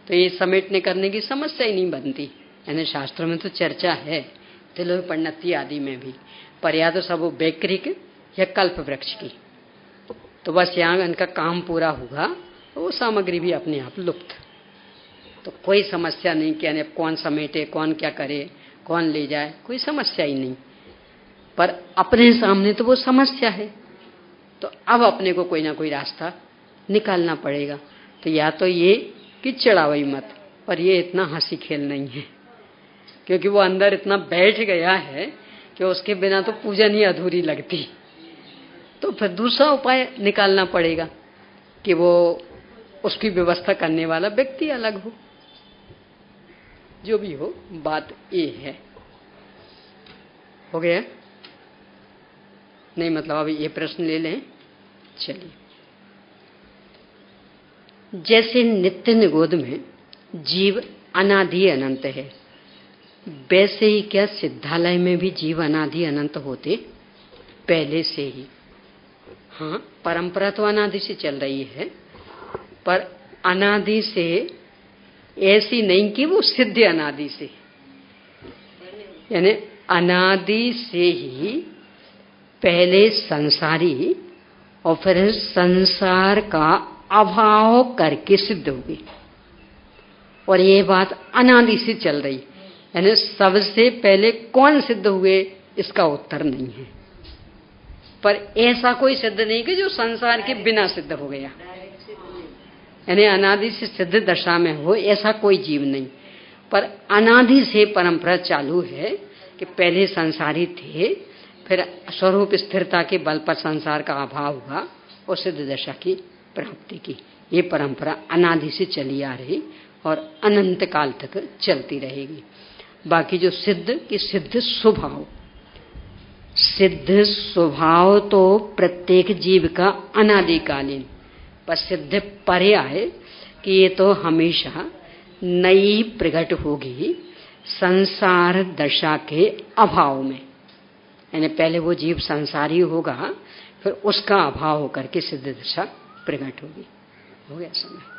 Speaker 1: तो ये समेटने करने की समस्या ही नहीं बनती। यानी शास्त्रों में तो चर्चा है, तिलों पंडिती आदि में भी, पर या तो सब वो वैक्रिक या कल्प वृक्ष की, तो बस यहाँ इनका काम पूरा हुआ तो वो सामग्री भी अपने आप लुप्त, तो कोई समस्या नहीं कि यानी कौन समेटे, कौन क्या करे, कौन ले जाए, कोई समस्या ही नहीं। पर अपने सामने तो वो समस्या है, तो अब अपने को कोई ना कोई रास्ता निकालना पड़ेगा। तो या तो ये कि चढ़ावई मत, पर ये इतना हंसी खेल नहीं है, क्योंकि वो अंदर इतना बैठ गया है कि उसके बिना तो पूजन ही अधूरी लगती। तो फिर दूसरा उपाय निकालना पड़ेगा कि वो उसकी व्यवस्था करने वाला व्यक्ति अलग हो। जो भी हो, बात ये है। हो गया? नहीं मतलब अभी ये प्रश्न ले लें। चलिए, जैसे नित्य निगोद में जीव अनादि अनंत है, वैसे ही क्या सिद्धालय में भी जीव अनादि अनंत होते पहले से ही? हाँ, परंपरा तो अनादि से चल रही है, पर अनादि से ऐसी नहीं कि वो सिद्ध अनादि से, यानी अनादि से ही पहले संसारी और फिर संसार का अभाव करके सिद्ध हुए, और ये बात अनादि से चल रही। यानी सबसे पहले कौन सिद्ध हुए इसका उत्तर नहीं है, पर ऐसा कोई सिद्ध नहीं कि जो संसार के बिना सिद्ध हो गया, यानी अनादि से सिद्ध दशा में हो, ऐसा कोई जीव नहीं। पर अनादि से परंपरा चालू है कि पहले संसारी थे, फिर स्वरूप स्थिरता के बल पर संसार का अभाव हुआ और सिद्ध दशा की प्राप्ति की। ये परंपरा अनादि से चली आ रही और अनंत काल तक चलती रहेगी। बाकी जो सिद्ध की सिद्ध स्वभाव, सिद्ध स्वभाव तो प्रत्येक जीव का अनादिकालीन, पर सिद्ध पर्याय कि ये तो हमेशा नई प्रकट होगी संसार दशा के अभाव में। यानी पहले वो जीव संसारी होगा, फिर उसका अभाव होकर के सिद्ध दशा प्रकट होगी। हो गया समय।